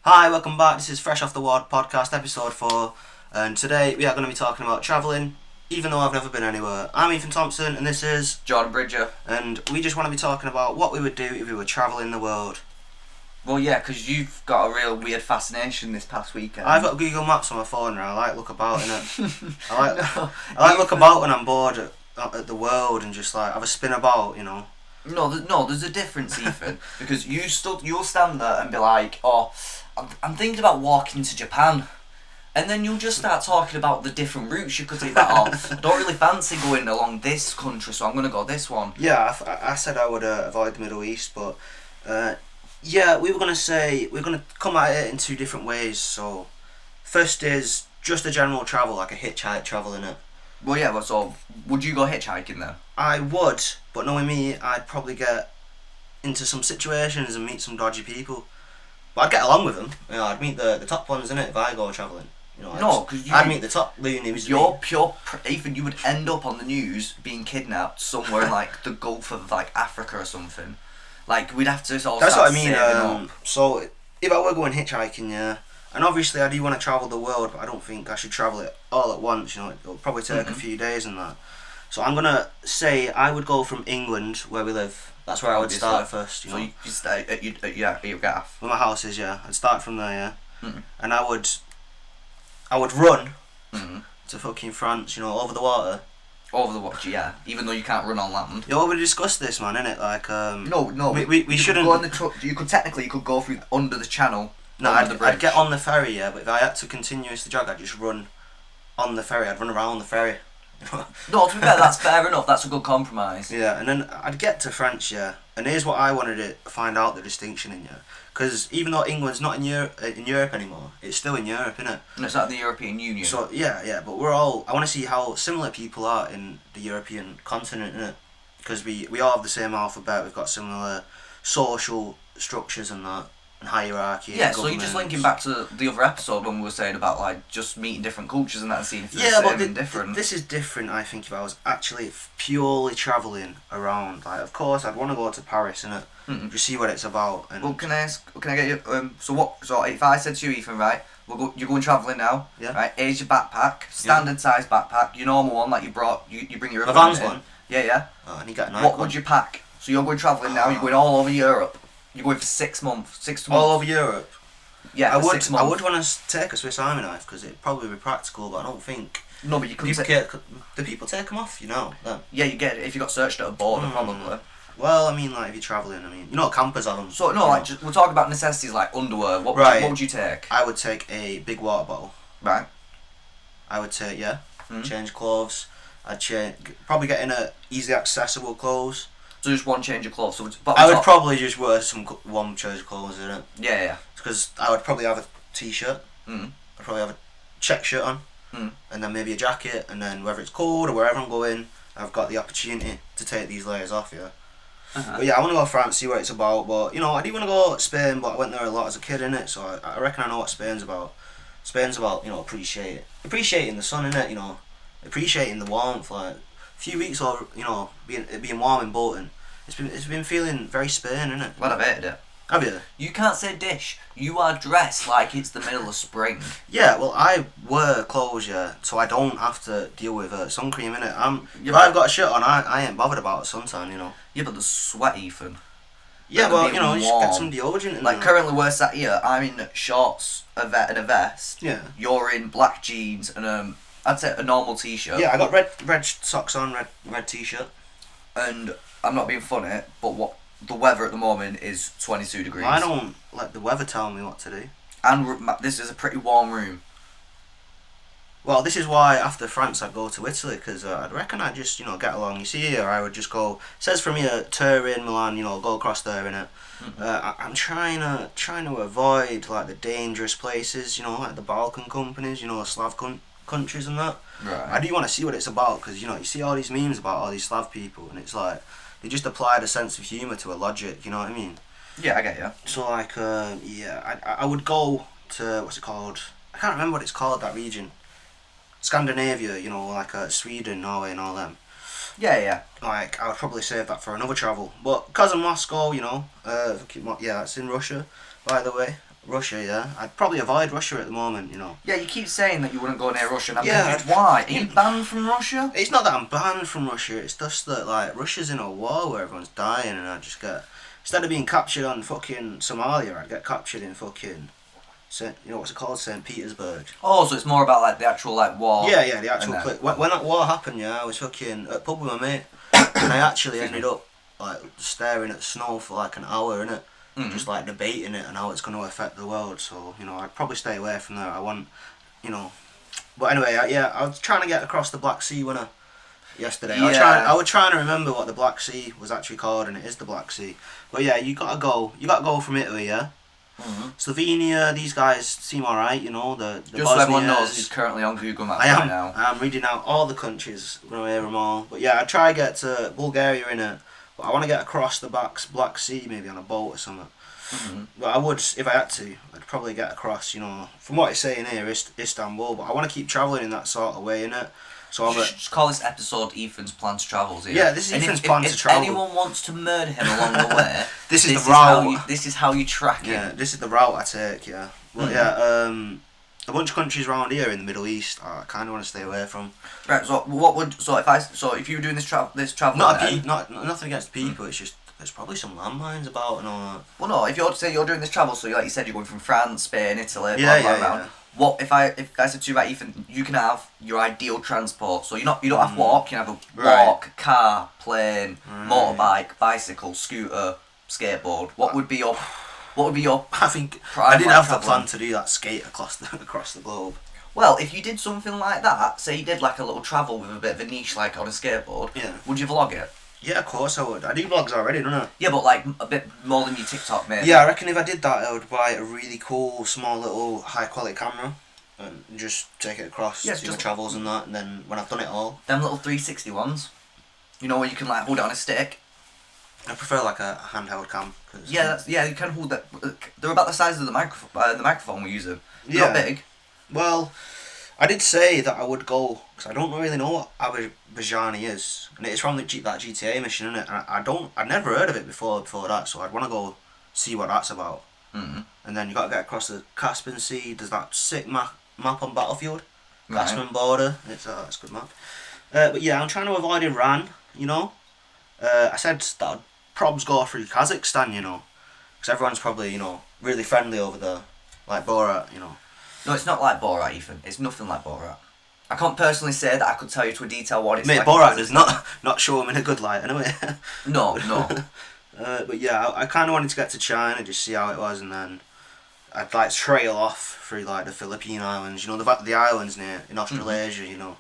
Hi, welcome back. This is Fresh Off the Ward podcast, episode 4, and today we are going to be talking about travelling, even though I've never been anywhere. I'm Ethan Thompson, and this is Jordan Bridger. And we just want to be talking about what we would do if we were travelling the world. Well, yeah, because you've got a real weird fascination this past weekend. I've got Google Maps on my phone now. I like look about in it. I like look about when I'm bored at the world and just like have a spin about, you know. No, there's a difference, Ethan, because you'll stand there and be like, oh, I'm thinking about walking to Japan. And then you'll just start talking about the different routes you could take. That I don't really fancy going along this country, so I'm going to go this one. Yeah, I said I would avoid the Middle East, but yeah, we were going to come at it in two different ways. So, first is just a general travel, like a hitchhike travel, innit? Well, yeah, so would you go hitchhiking then? I would, but knowing me, I'd probably get into some situations and meet some dodgy people. But I'd get along with them. You know, I'd meet the top ones, innit, if I go travelling. You know, I'd meet the top loonies. Ethan, you would end up on the news being kidnapped somewhere in like the Gulf of like Africa or something. Like we'd have to all. That's start what I mean. saving up. So if I were going hitchhiking, yeah, and obviously I do want to travel the world, but I don't think I should travel it all at once. You know, it'll probably take a few days and that. So I'm gonna say I would go from England, where we live. That's where I would start first. You know, you stay at your gaff. where my house is. Yeah, I'd start from there. Yeah, and I would run to fucking France. You know, over the water. Over the watch, yeah. Even though you can't run on land. You already discussed this, man, innit? Like, No. We shouldn't. Go on you could go through under the channel. No, under the bridge. I'd get on the ferry, yeah. But if I had to continuously jog, I'd just run on the ferry. I'd run around the ferry. No, to be fair, that's fair enough. That's a good compromise. Yeah, and then I'd get to France, yeah. And here's what I wanted to find out the distinction in, yeah. Because even though England's not in Europe anymore, it's still in Europe, innit? And it's like the European Union. So yeah, but I want to see how similar people are in the European continent, innit? Because we all have the same alphabet. We've got similar social structures and that. Hierarchy. Yeah, so you're just linking back to the other episode when we were saying about like just meeting different cultures and that and seeing if they're the same and different. This is different, I think, if I was actually purely travelling around. Like, of course, I'd want to go to Paris, innit? Just see what it's about. And well, can I get you? So if I said to you, Ethan, right? You're going travelling now. Yeah. Right. Here's your backpack, standard size backpack, your normal one, like you brought. You bring your. The Vans one. Yeah. Oh, and you got a nice What would you pack? So you're going travelling now. You're going all over Europe. You're going for 6 months. 6 months. All over Europe. Yeah, I would. 6 months. I would want to take a Swiss Army knife because it'd probably be practical, but I don't think. No, but you could. Do people take them off? You know. Then? Yeah, you get it if you got searched at a border, probably. Well, I mean, like if you're travelling, you know, campers have them. So no, like we're talking about necessities like underwear. What would you take? I would take a big water bottle. Right. I would take change clothes. I'd probably get in a easily accessible clothes. So just one change of clothes. I would probably just wear one change of clothes in it. Yeah. Because I would probably have a t-shirt. I'd probably have a check shirt on. And then maybe a jacket. And then whether it's cold or wherever I'm going, I've got the opportunity to take these layers off, yeah. But yeah, I want to go to France, see what it's about. But, you know, I do want to go to Spain, but I went there a lot as a kid, innit? So I reckon I know what Spain's about. Spain's about, you know, appreciating the sun, innit? You know, appreciating the warmth, like... few weeks or being warm in Bolton, it's been feeling very Spain, isn't it? Well, I've hated it. Have you? You can't say dish. You are dressed like it's the middle of spring. Yeah, well, I wear clothes, yeah, so I don't have to deal with sun cream, innit? If I've got a shirt on, I ain't bothered about suntan, you know. Yeah, but the sweat, Ethan. Yeah, well, you know, you should get some deodorant in like there. Currently we're sat here, I'm in shorts, and a vest. Yeah. You're in black jeans and I'd say a normal t-shirt. Yeah, I got red socks on, red t-shirt. And I'm not being funny, but the weather at the moment is 22 degrees. I don't let the weather tell me what to do. And this is a pretty warm room. Well, this is why after France I'd go to Italy, because I'd reckon I'd just, you know, get along. You see here, I would just go, it says from here, Turin, Milan, you know, go across there, innit? I'm trying to avoid, like, the dangerous places, you know, like the Balkan companies, you know, the Slav countries and that. Right. I do want to see what it's about, because, you know, you see all these memes about all these Slav people, and it's like, they just applied a sense of humour to a logic, you know what I mean? Yeah, I get you. So, like, I would go to, what's it called? I can't remember what it's called, that region. Scandinavia, you know, like Sweden, Norway and all them. Yeah. Like, I would probably save that for another travel. But because of Moscow, you know, it's in Russia, by the way. Russia, yeah. I'd probably avoid Russia at the moment, you know. Yeah, you keep saying that you wouldn't go near Russia, and I'm Yeah, confused. Why? Are you banned from Russia? It's not that I'm banned from Russia, it's just that, like, Russia's in a war where everyone's dying, and I just get... Instead of being captured on fucking Somalia, I'd get captured in fucking... you know, what's it called? St. Petersburg. Oh, so it's more about, like, the actual, like, war. Yeah, the actual... When that war happened, yeah, I was fucking at a pub with my mate, and I actually ended up, like, staring at snow for, like, an hour, innit? Just like debating it and how it's going to affect the world. So, you know, I'd probably stay away from there. I want, you know, but anyway, I was trying to get across the Black Sea yesterday. Yeah. I was trying to remember what the Black Sea was actually called, and it is the Black Sea. But yeah, you gotta go from Italy, yeah. Slovenia, these guys seem alright, you know. The Just so everyone Bosnias. knows, he's currently on Google Maps right now. I am reading out all the countries. I'm gonna hear them all. But yeah, I try to get to Bulgaria in it. But I want to get across the Black Sea, maybe on a boat or something. But I would, if I had to, I'd probably get across, you know, from what it's saying here, Istanbul. But I want to keep travelling in that sort of way, innit? So You should just call this episode Ethan's Plan to Travels here. Yeah, this is Ethan's Plan to If Travel. anyone wants to murder him along the way, this is the route. This is how you track it. Yeah, this is the route I take, yeah. Well, a bunch of countries around here in the Middle East, I kind of want to stay away from. Right. So if you were doing this travel, Nothing against people. It's just there's probably some landmines about and all that. Well, no. If you're doing this travel, so like you said, you're going from France, Spain, Italy, Yeah. around. What if I said to you, right, Ethan, you can have your ideal transport. So you don't have to walk. You can have a walk, car, plane, motorbike, bicycle, scooter, skateboard. What would be your I think I did have the plan to do that, skate across the globe. Well, if you did something like that, say you did like a little travel with a bit of a niche, like on a skateboard, would you vlog it? Yeah, of course I would. I do vlogs already, don't I? Yeah, but like a bit more than your TikTok, maybe. Yeah, I reckon if I did that, I would buy a really cool, small little, high quality camera and just take it across, do my travels and that, and then when I've done it all. Them little 360 ones, you know, where you can like hold it on a stick. I prefer like a handheld cam. You can hold that. They're about the size of the microphone we're using. They're not big. Well, I did say that I would go, because I don't really know what Azerbaijan is, and it's from that GTA mission, isn't it? And I'd never heard of it before that, so I'd want to go see what that's about. And then you got to get across the Caspian Sea. There's that sick map on Battlefield, Caspian border. It's a good map. But yeah, I'm trying to avoid Iran. You know, I said that I'd probs go through Kazakhstan. You know, because everyone's probably really friendly over there, like Borat. You know. No, it's not like Borat, Ethan. It's nothing like Borat. I can't personally say that I could tell you to a detail what it's like. Mate, Borat does not show him in a good light, anyway. No. But yeah, I kind of wanted to get to China, just see how it was, and then I'd like trail off through like the Philippine Islands, the islands in Australasia,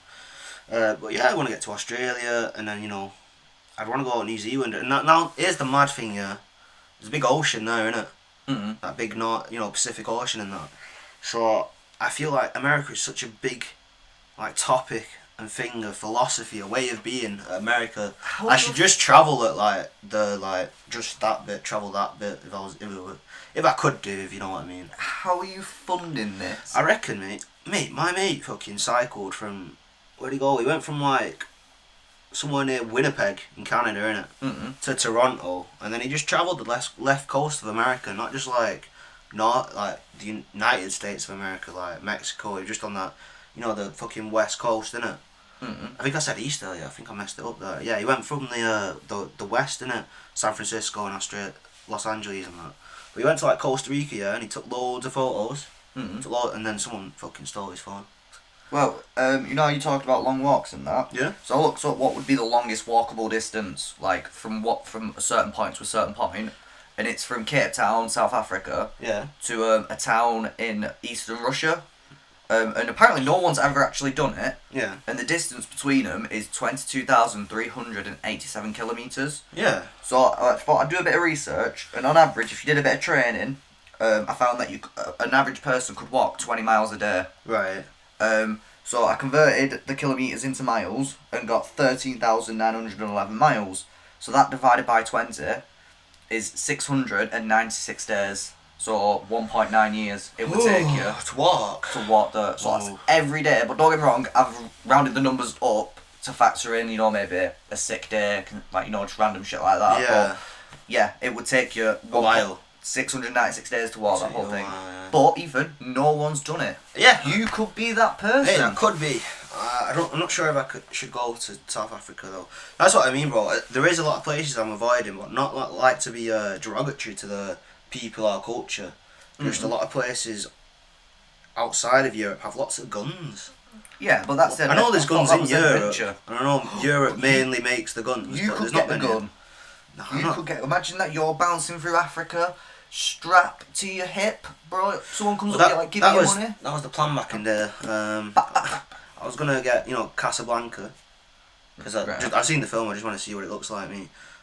But yeah, I want to get to Australia, and then I'd want to go to New Zealand. And now here's the mad thing, yeah. There's a big ocean there, innit? That big Pacific Ocean and that. So I feel like America is such a big topic and thing, a philosophy, a way of being. America, I should just travel at just that bit, travel that bit if I could do, if you know what I mean. How are you funding this? I reckon, my mate fucking cycled from, where'd he go? He went from somewhere near Winnipeg in Canada, innit? To Toronto, and then he just travelled the left coast of America, not just not like the United States of America, like Mexico. You're just on that, the fucking west coast, innit? I think I said east earlier. I think I messed it up there. Yeah, he went from the west, innit? San Francisco and Australia, Los Angeles and that. But he went to Costa Rica, yeah, and he took loads of photos. And then someone fucking stole his phone. Well, you talked about long walks and that. Yeah. So what would be the longest walkable distance, from a certain point to a certain point? And it's from Cape Town, South Africa, to a town in eastern Russia. And apparently no one's ever actually done it. Yeah. And the distance between them is 22,387 kilometres. Yeah. So I thought I'd do a bit of research, and on average, if you did a bit of training, I found that an average person could walk 20 miles a day. Right. So I converted the kilometres into miles and got 13,911 miles. So that divided by 20 is 696 days. So 1.9 years it would take you to walk. So that's every day. But don't get me wrong, I've rounded the numbers up to factor in, maybe a sick day, just random shit like that. Yeah. But yeah, it would take you a while. 696 days to war, that whole thing. Yeah. But Ethan, no one's done it. Yeah. You could be that person. Hey, that could be. I'm not sure if I should go to South Africa though. That's what I mean, bro. There is a lot of places I'm avoiding, but not like to be derogatory to the people or culture. Just a lot of places outside of Europe have lots of guns. Yeah, but that's it. I know there's guns in Europe. Adventure. I know Europe mainly makes the guns. You but could there's get not the many. gun. No, You could get. Imagine that you're bouncing through Africa, strap to your hip, bro. Someone comes up to you like, give me your money. That was the plan back in there. I was gonna get Casablanca because I've seen the film. I just want to see what it looks like.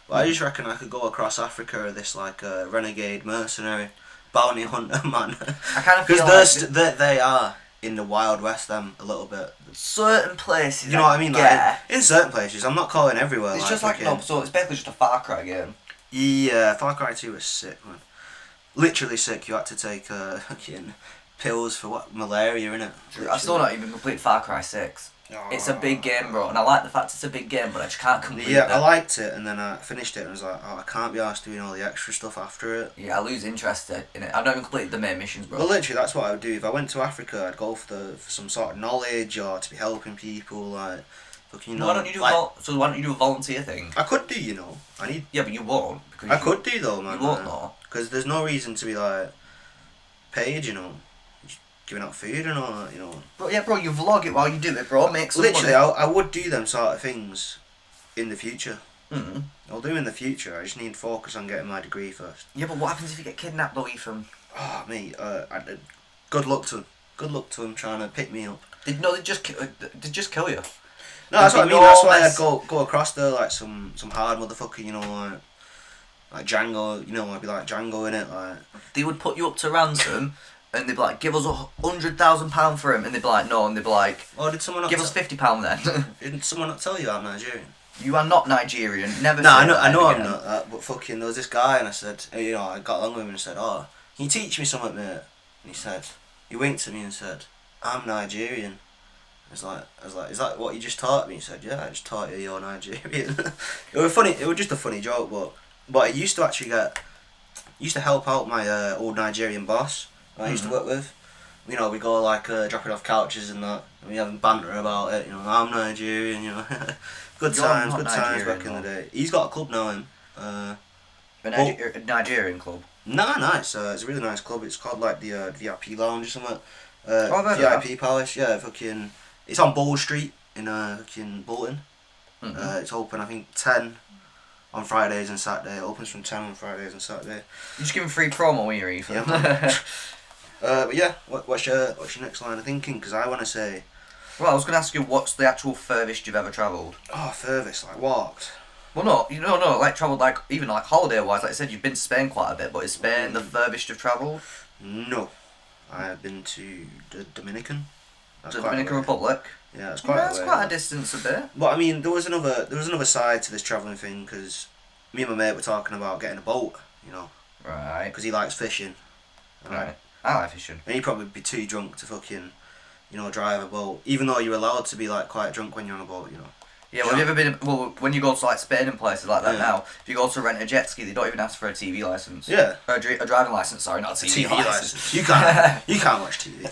But I just reckon I could go across Africa as this like renegade mercenary, bounty hunter man. I kind of feel because they are in the Wild West them a little bit. Certain places. You know what I mean? Yeah. Like, in certain places, I'm not calling everywhere. It's like, just like no, so it's basically just a Far Cry game. Yeah, Far Cry 2 was sick, man. Literally sick. You had to take fucking pills for what malaria, innit? I've still not even completed Far Cry 6. It's a big game, bro, and I like the fact it's a big game, but I just can't complete it. Yeah, I liked it, and then I finished it, and I was like, oh, I can't be arsed doing all the extra stuff after it. Yeah, I lose interest in it. I've not even completed the main missions, bro. Well, literally, that's what I would do. If I went to Africa, I'd go for some sort of knowledge, or to be helping people, like, fucking, Why don't you do so why don't you do a volunteer thing? I could do, Yeah, but you won't. Because I could do, though, man. You won't, though. Because there's no reason to be, like, paid, just giving out food and all that, But yeah, bro, you vlog it while you do it, bro. Make some Literally, money. I would do them sort of things in the future. Mm-hmm. I'll do in the future. I just need to focus on getting my degree first. Yeah, but what happens if you get kidnapped, though, Ethan? Oh, mate, good luck to him. Good luck to him trying to pick me up. They just kill you. No, that's what I mean. That's why I'd go across there like some hard motherfucker, like Django. I'd be like Django in it, like. They would put you up to ransom, and they'd be like, "Give us £100,000 for him," and they'd be like, "No," and they'd be like, "Oh, did someone not give us £50 then?" Didn't someone not tell you I'm Nigerian? You are not Nigerian. Never. No, I know I'm not that. But fucking, there was this guy, and I said, I got along with him and said, "Oh, can you teach me something, mate?" And he said, he winked at me and said, "I'm Nigerian." I was like, "Is that what you just taught me?" He said, "Yeah, I just taught you you're Nigerian." It was funny. It was just a funny joke, but it used to actually used to help out my old Nigerian boss I used to work with. We go like dropping off couches and that, and we having banter about it. I'm Nigerian. Good times back in the day. He's got a club now. A Nigerian club. Nah, it's a really nice club. It's called like the VIP Lounge or something. VIP Palace, yeah, fucking. It's on Bold Street in fucking Bolton. Mm-hmm. It's open, I think, 10 on Fridays and Saturday. It opens from 10 on Fridays and Saturday. You just giving free promo here, Ethan. Yeah. But yeah, what's your next line of thinking? Because I want to say. Well, I was going to ask you, what's the actual furthest you've ever travelled? Oh, furthest, like walked. Well, no, like travelled, like even like holiday-wise. Like I said, you've been to Spain quite a bit, but is Spain the furthest you've travelled? No, I have been to the Dominican. The Dominican Republic. Yeah, that's quite. That's quite a distance a bit. But I mean, there was another side to this travelling thing because me and my mate were talking about getting a boat. Right. Because he likes fishing. Right. I like fishing. And he'd probably be too drunk to fucking, drive a boat. Even though you're allowed to be like quite drunk when you're on a boat, Yeah, well, have you ever been? Well, when you go to like Spain and places like that now, if you go to rent a jet ski, they don't even ask for a TV license. Yeah. A driving license. Sorry, not a TV license. You can't watch TV.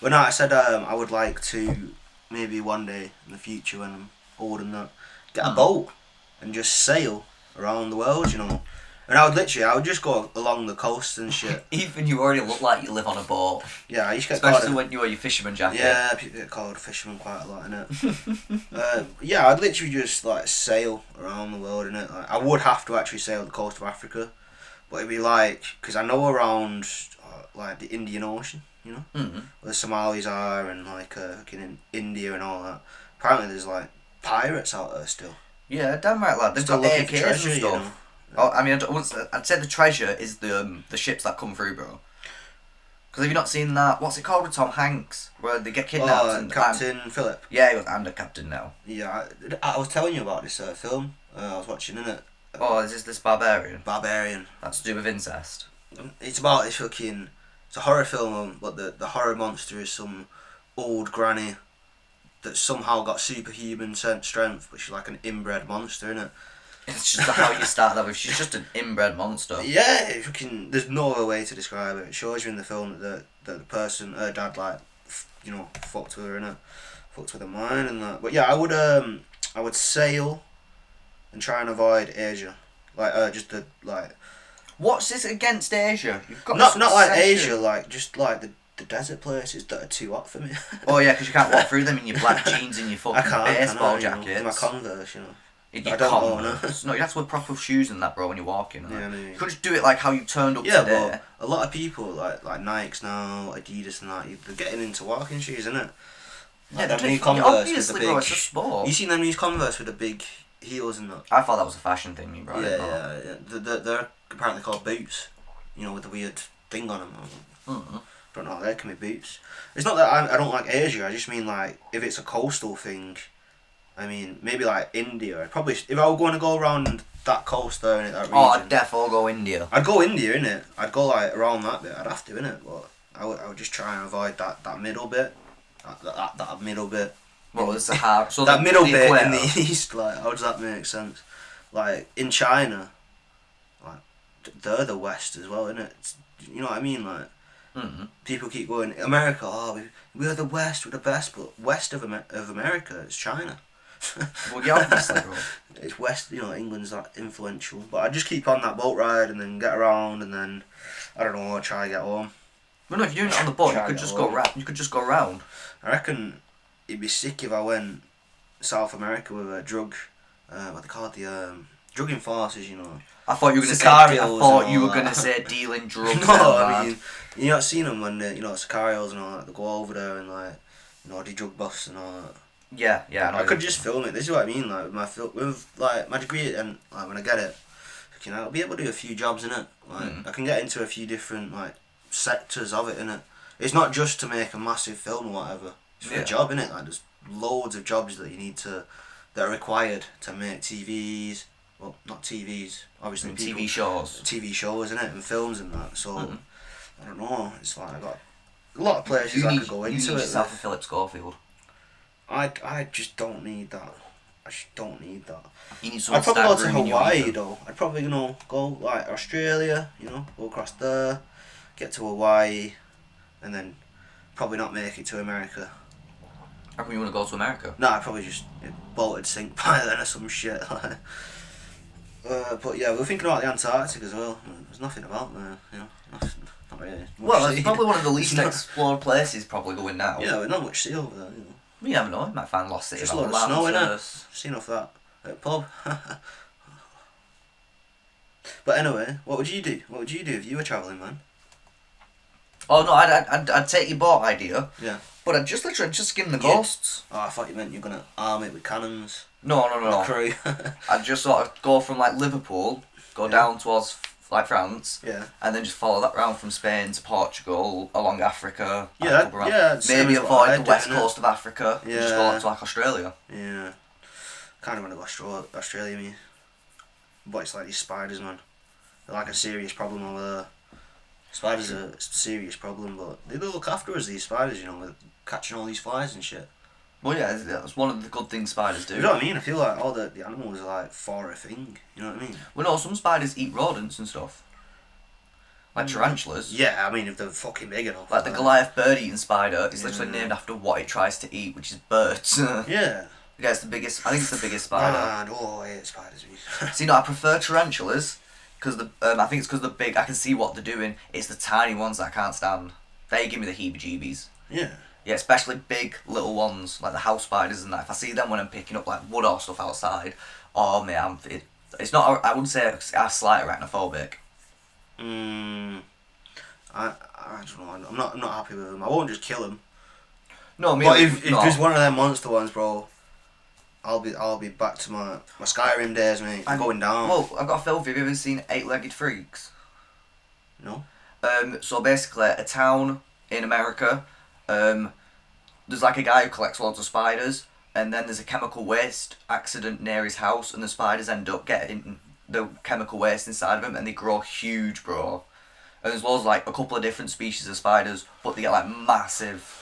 But no, I said I would like to maybe one day in the future when I'm old and that get a boat and just sail around the world, And I would just go along the coast and shit. Even you already look like you live on a boat. Yeah, I used to get especially when you wear your fisherman jacket. Yeah, people get called a fisherman quite a lot, innit? Yeah, I'd literally just like sail around the world, innit? Like, I would have to actually sail the coast of Africa, but it'd be like, because I know around like the Indian Ocean, Mm-hmm. where the Somalis are and like in India and all that. Apparently, there's like pirates out there still. Yeah, damn right, lad. They've Still got looking for AKs treasure, and stuff. Oh, I mean, I'd say the treasure is the ships that come through, bro. Because have you not seen that? What's it called with Tom Hanks, where they get kidnapped? And Captain Phillip. Yeah, he goes, "I'm the captain now." Yeah, I was telling you about this film. I was watching, innit? Oh, is this Barbarian? Barbarian. That's to do with incest. It's about this fucking. It's a horror film, but the horror monster is some old granny that somehow got superhuman strength, but she's like an inbred monster, innit? It's just how you start that with. She's just an inbred monster. Yeah, there's no other way to describe it. It shows you in the film that the person, her dad, like, fucked with her, innit? Fucked with her mind and that. But yeah, I would sail and try and avoid Asia. Like, just the, like... What's this against Asia? You've got not like Asia, like, just like the desert places that are too hot for me. Oh yeah, because you can't walk through them in your black jeans and your fucking baseball jackets. In my Converse, I don't Converse. No, you have to wear proper shoes and that, bro, when you're walking. Yeah, I mean, you could just do it like how you turned up today. But a lot of people, like Nikes now, Adidas and that, they're getting into walking shoes, innit? Like them new Converse obviously, with the big, bro, it's a sport. You seen them new Converse with the big heels and that? I thought that was a fashion thing, you bro. Yeah. They're apparently called boots, with the weird thing on them. Mm-hmm. Don't know, they can be boots. It's not that I don't like Asia, I just mean, like, if it's a coastal thing, I mean, maybe like India. Probably, if I were going to go around that coast there, that region. Oh, I'd definitely go India. I'd go India, innit? I'd go, like, around that bit. I'd have to, innit? But I would just try and avoid that middle bit. That middle bit. What was the Sahara? So that middle bit in the east, like, how does that make sense? Like, in China, like, they're the west as well, innit? You know what I mean? Like, people keep going, America, we're the west, we're the best, but west of America is China. Well, yeah, obviously, bro. It's west, England's that influential. But I just keep on that boat ride and then get around and then, I don't know, try to get home. Well, no, if you're doing it on the boat, you could just go around. You could just go around. I reckon it'd be sick if I went South America with a drug, what they call it, the drug enforcers, I thought you were gonna say dealing drugs. No, I mean, you not seen them when Sicarios and all that. They go over there and like, the drug buffs and all that. Yeah. I could just film it. This is what I mean. Like with my degree and like when I get it, I'll be able to do a few jobs in it. Like I can get into a few different like sectors of it in it. It's not just to make a massive film or whatever. It's for a job in it. Like there's loads of jobs that that are required to make TVs. Well, not TVs, obviously. TV shows. TV shows, innit, and films and that. So, I don't know. It's like I got a lot of places I could go into. You need yourself a Philip Schofield. I just don't need that. I just don't need that. You need I'd probably go to Hawaii though. I'd probably go like Australia. Go across there, get to Hawaii, and then probably not make it to America. How come you want to go to America? No, I'd probably just bolted sink by then or some shit. But yeah, we were thinking about the Antarctic as well. There's nothing about there, nothing, not really. Well, it's probably one of the least explored places probably going now. Yeah, there's not much sea over there, You never know, you might find lost city. Just a lot of snow in it. Seen off that at pub. But anyway, what would you do? What would you do if you were travelling, man? Oh no, I'd take your boat idea. Yeah. But I'd just literally skim the coasts. Oh, I thought you meant you're gonna arm it with cannons. No. The crew. I'd just sort of go from like Liverpool, go down towards like France, and then just follow that round from Spain to Portugal, along Africa. Maybe avoid the west coast of Africa. Yeah. And just go to like Australia. Yeah. Kind of want to go Australia, me. But it's like these spiders, man. They're like a serious problem over there. Spiders are a serious problem, but they do look after us, these spiders, with catching all these flies and shit. Well, yeah, that's one of the good things spiders do. You know what I mean? I feel like all the animals are like for a thing, you know what I mean? Well, no, some spiders eat rodents and stuff. Like tarantulas. Yeah, I mean, if they're fucking big enough. Like the Goliath bird-eating spider is literally named after what it tries to eat, which is birds. Yeah. Yeah, it's the biggest, I think it's the biggest spider. I hate spiders. See, I prefer tarantulas. Because I think it's because they're big. I can see what they're doing. It's the tiny ones that I can't stand. They give me the heebie-jeebies. Yeah. Yeah, especially big little ones like the house spiders and that. If I see them when I'm picking up like wood or stuff outside, oh man, it's not. I wouldn't say it's a slight arachnophobic. I don't know. I'm not happy with them. I won't just kill them. No, but if there's one of them monster ones, bro, I'll be back to my Skyrim days, mate. I'm going down. Well, I've got a film for you. Have you ever seen 8-Legged Freaks? No. So basically, a town in America, there's like a guy who collects lots of spiders, and then there's a chemical waste accident near his house, and the spiders end up getting the chemical waste inside of them, and they grow huge, bro. And there's loads, like, a couple of different species of spiders, but they get, like, massive.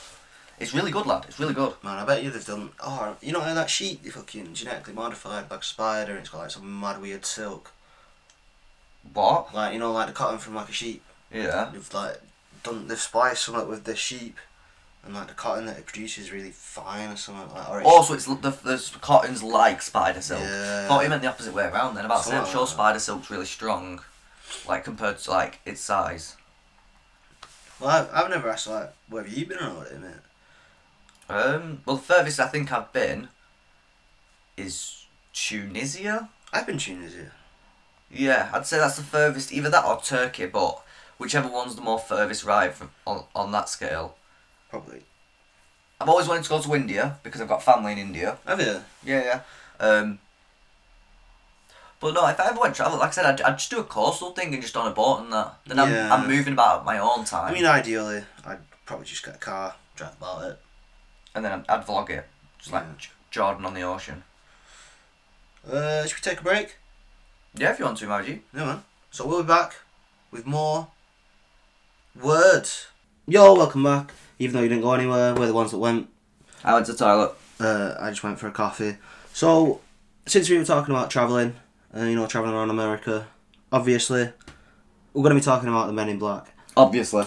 It's really good, lad. It's really good. Man, I bet you they've done. Oh, you know that sheep they fucking genetically modified like a spider, and it's got like some mad weird silk. What? Like you know, like the cotton from like a sheep. Yeah. They've spliced something with this sheep, and like the cotton that it produces is really fine or something like that. Or Also, it's the cotton's like spider silk. Yeah. Thought you meant the opposite way around then. About to say, I'm Something sure like that. spider silk's really strong, like compared to like its size. Well, I've never asked like where have you been on holiday, mate? Well, the furthest I think I've been is Tunisia. I've been Tunisia. Yeah, I'd say that's the furthest, either that or Turkey, but whichever one's the more furthest right from on that scale. Probably. I've always wanted to go to India because I've got family in India. Have you? Yeah. But no, if I ever went travel, like I said, I'd just do a coastal thing and just on a boat and that. Then Yeah. I'm moving about at my own time. I mean, ideally, I'd probably just get a car, drive about it. And then I'd vlog it, just like Jordan on the ocean. Should we take a break? Yeah, if you want to, Margie. Yeah, man. So we'll be back with more words. Yo, welcome back. Even though you didn't go anywhere, we're the ones that went. I went to the toilet. I just went for a coffee. So, since we were talking about travelling, travelling around America, obviously, we're going to be talking about the Men in Black. Obviously.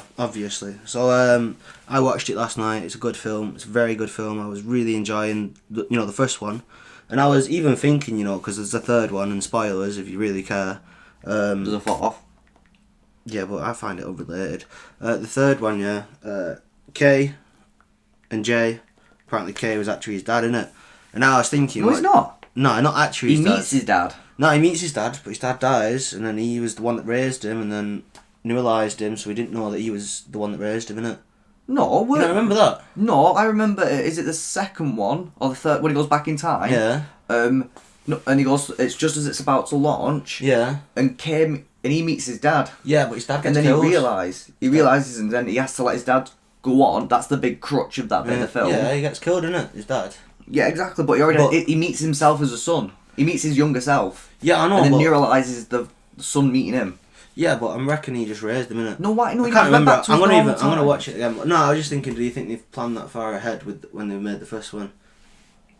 So, I watched it last night. It's a good film. It's a very good film. I was really enjoying, the first one. And I was even thinking, because there's a third one, and spoilers if you really care. There's a off. Yeah, but I find it unrelated. The third one, yeah. Kay and Jay. Apparently Kay was actually his dad, innit? And I was thinking... No, he's not. No, not actually his dad. He meets his dad. No, he meets his dad, but his dad dies, and then he was the one that raised him, and then neuralised him, so we didn't know that he was the one that raised him, innit? No, You don't remember that? No, I remember. Is it the second one or the third when he goes back in time? Yeah. No, and he goes. It's just as it's about to launch. Yeah. And he meets his dad. Yeah, but his dad gets And then killed. he realizes, and then he has to let his dad go on. That's the big crutch of that bit of the film. Yeah, he gets killed, innit? His dad. Yeah, exactly. But he meets himself as a son. He meets his younger self. Yeah, I know. And then but, neuralizes the son meeting him. Yeah, but I'm reckoning he just raised him, innit? No, why? No, I he can't went remember. back to his I'm normal gonna time. watch it again. No, I was just thinking. Do you think they've planned that far ahead when they made the first one?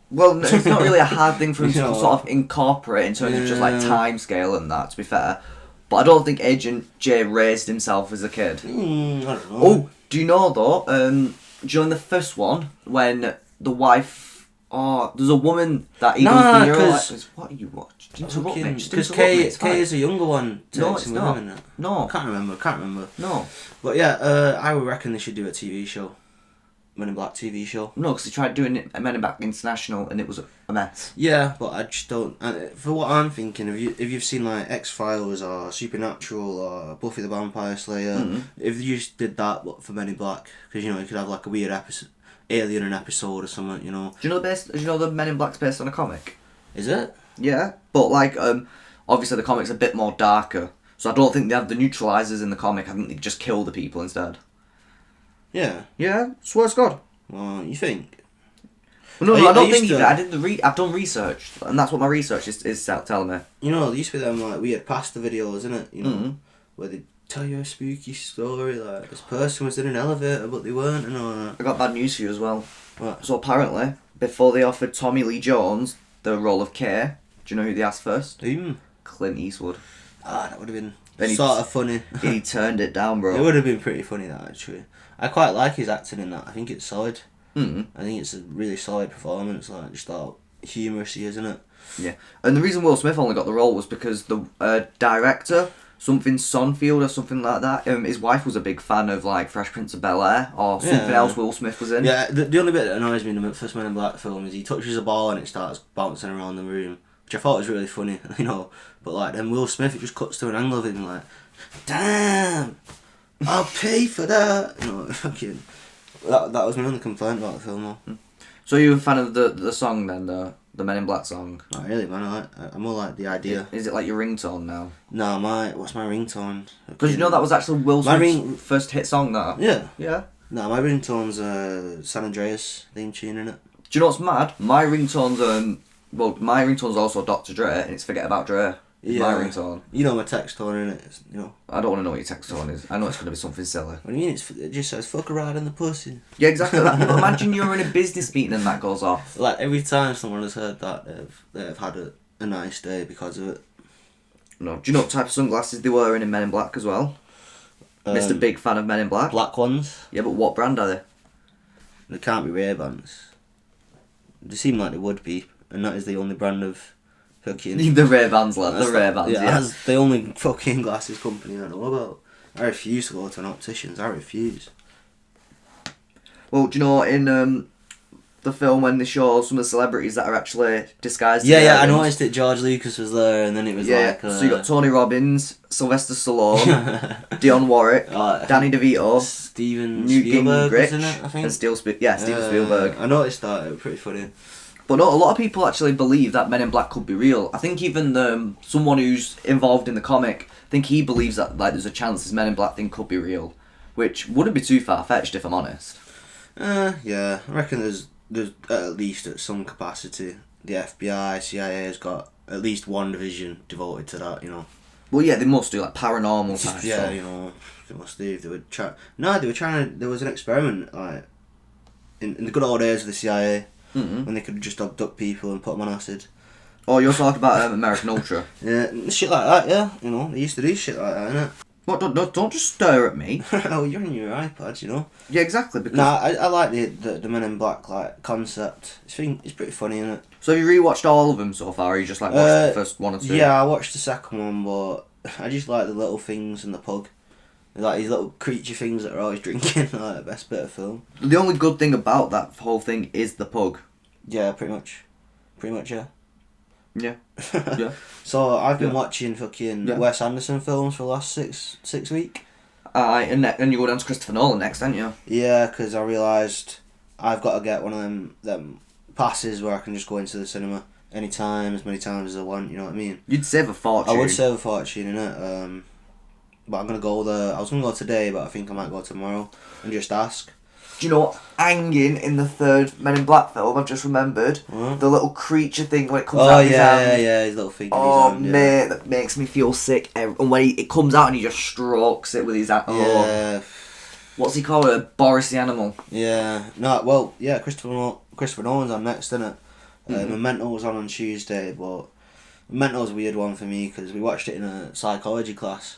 Well, no, it's not really a hard thing for him to No. sort of incorporate in terms of just like Yeah. time scale and that, to be fair. But I don't think Agent J raised himself as a kid. I don't know. Oh, do you know though, during the first one, when the wife... Oh, there's a woman that he Nah, goes to 'cause- what are you watching? Interrupt me. Just Because interrupt me, it's Kay fine. is a younger one. No, takes it's him with not. him, innit? No. I can't remember. No. But yeah, I would reckon they should do a TV show. Men in Black TV show. No, because he tried doing it at Men in Black International and it was a mess. Yeah, but I just don't. For what I'm thinking, if you've seen like X-Files or Supernatural or Buffy the Vampire Slayer, if you just did that but for Men in Black, because you could have like a weird episode, alien episode or something, Do you know the Men in Black's based on a comic? Is it? Yeah, but like obviously the comic's a bit more darker, so I don't think they have the neutralizers in the comic. I think they just kill the people instead. Yeah. Yeah, swear to God. Well, you think? Well, no, I I don't used think to- either. I've done research, and that's what my research is telling me. There used to be them like weird pasta videos, innit? Mhm. Where they tell you a spooky story, like this person was in an elevator but they weren't, and all that. I got bad news for you as well. What? So apparently, before they offered Tommy Lee Jones the role of Kay, do you know who they asked first? Clint Eastwood. That would have been And he- sort of funny. He turned it down, It bro. would have been pretty funny, that, actually. I quite like his acting in that. I think it's solid. Mm. I think it's a really solid performance, like, just how humorous he is, isn't it? Yeah, and the reason Will Smith only got the role was because the director, something Sonfield or something like that, his wife was a big fan of like Fresh Prince of Bel-Air or something Yeah. else Will Smith was in. Yeah, the only bit that annoys me in the first Men in Black film is he touches a ball and it starts bouncing around the room, which I thought was really funny, But like then Will Smith, it just cuts to an angle of him like, damn, I'll pay for that. Fucking. That was my only complaint about the film though. So you a fan of the song then, the Men in Black song? Not really, man. I more like the idea. Is it like your ringtone now? No, what's my ringtone? Because you know that was actually Will My Smith's first hit song. That. Yeah. Yeah. No, my ringtone's San Andreas theme tune, innit? Do you know what's mad? My ringtone's also Dr. Dre, and it's Forget About Dre. is my ringtone. You know my text tone, innit? You know. I don't want to know what your text tone is. I know it's going to be something silly. What do you mean? It just says fuck a ride in the pussy. Yeah, exactly. But imagine you're in a business meeting and that goes off. Like every time someone has heard that, they've had a nice day because of it. No. Do you know what type of sunglasses they were in Men in Black as well? Mr. Big fan of Men in Black. Black ones. Yeah, but what brand are they? They can't be Ray-Bans. They seem like they would be, and that is the only brand of fucking... The Ray-Bans, lad. The Ray-Bans, yeah. That's the only fucking glasses company I know about. I refuse to go to an optician's. I refuse. Well, do you know, in the film when they show some of the celebrities that are actually disguised... Yeah, I noticed it. George Lucas was there, and then it was like... so you got Tony Robbins, Sylvester Stallone, Dionne Warwick, Danny DeVito, Steven Newt Spielberg, Gingrich, isn't it, I think? and Steven Spielberg. I noticed that. It was pretty funny. But no, a lot of people actually believe that Men in Black could be real. I think even someone who's involved in the comic, I think he believes that like there's a chance this Men in Black thing could be real, which wouldn't be too far-fetched if I'm honest. Yeah, I reckon there's at least at some capacity the FBI, CIA has got at least one division devoted to that, you know. Well, yeah, they must do like paranormal type yeah, stuff. you know, they must do. They would try. No, they were trying to. There was an experiment like in the good old days of the CIA when they could just abduct people and put them on acid. Oh, you're talking about American Ultra. Yeah, shit like that. Yeah, you know, they used to do shit like that, innit? What? Don't just stare at me. Oh, you're on your iPad, you know. Yeah, exactly. Because I like the Men in Black like concept. It's pretty funny, isn't it? So have you rewatched all of them so far, or you just like watched the first one or two? Yeah, I watched the second one, but I just like the little things in the pub. Like these little creature things that are always drinking. Like the best bit of film. The only good thing about that whole thing is the pug. Yeah, pretty much, yeah. Yeah. Yeah. So I've been watching fucking Wes Anderson films for the last six weeks. And you go down to Christopher Nolan next, don't you? Yeah, because I realised I've got to get one of them passes where I can just go into the cinema anytime, as many times as I want. You know what I mean? You'd save a fortune. I would save a fortune in it. But I'm gonna go there. I was gonna go today, but I think I might go tomorrow and just ask. Do you know what? Hanging in the third Men in Black film, I've just remembered What? the little creature thing when it comes out of his hand. yeah, his little thing. Oh in his hand, mate, that makes me feel sick. And when it comes out and he just strokes it with his hand. Oh. Yeah. What's he called? Boris the Animal. Yeah. No. Well. Yeah. Christopher Nolan's on next, isn't it? Memento was on Tuesday, but Memento's a weird one for me because we watched it in a psychology class.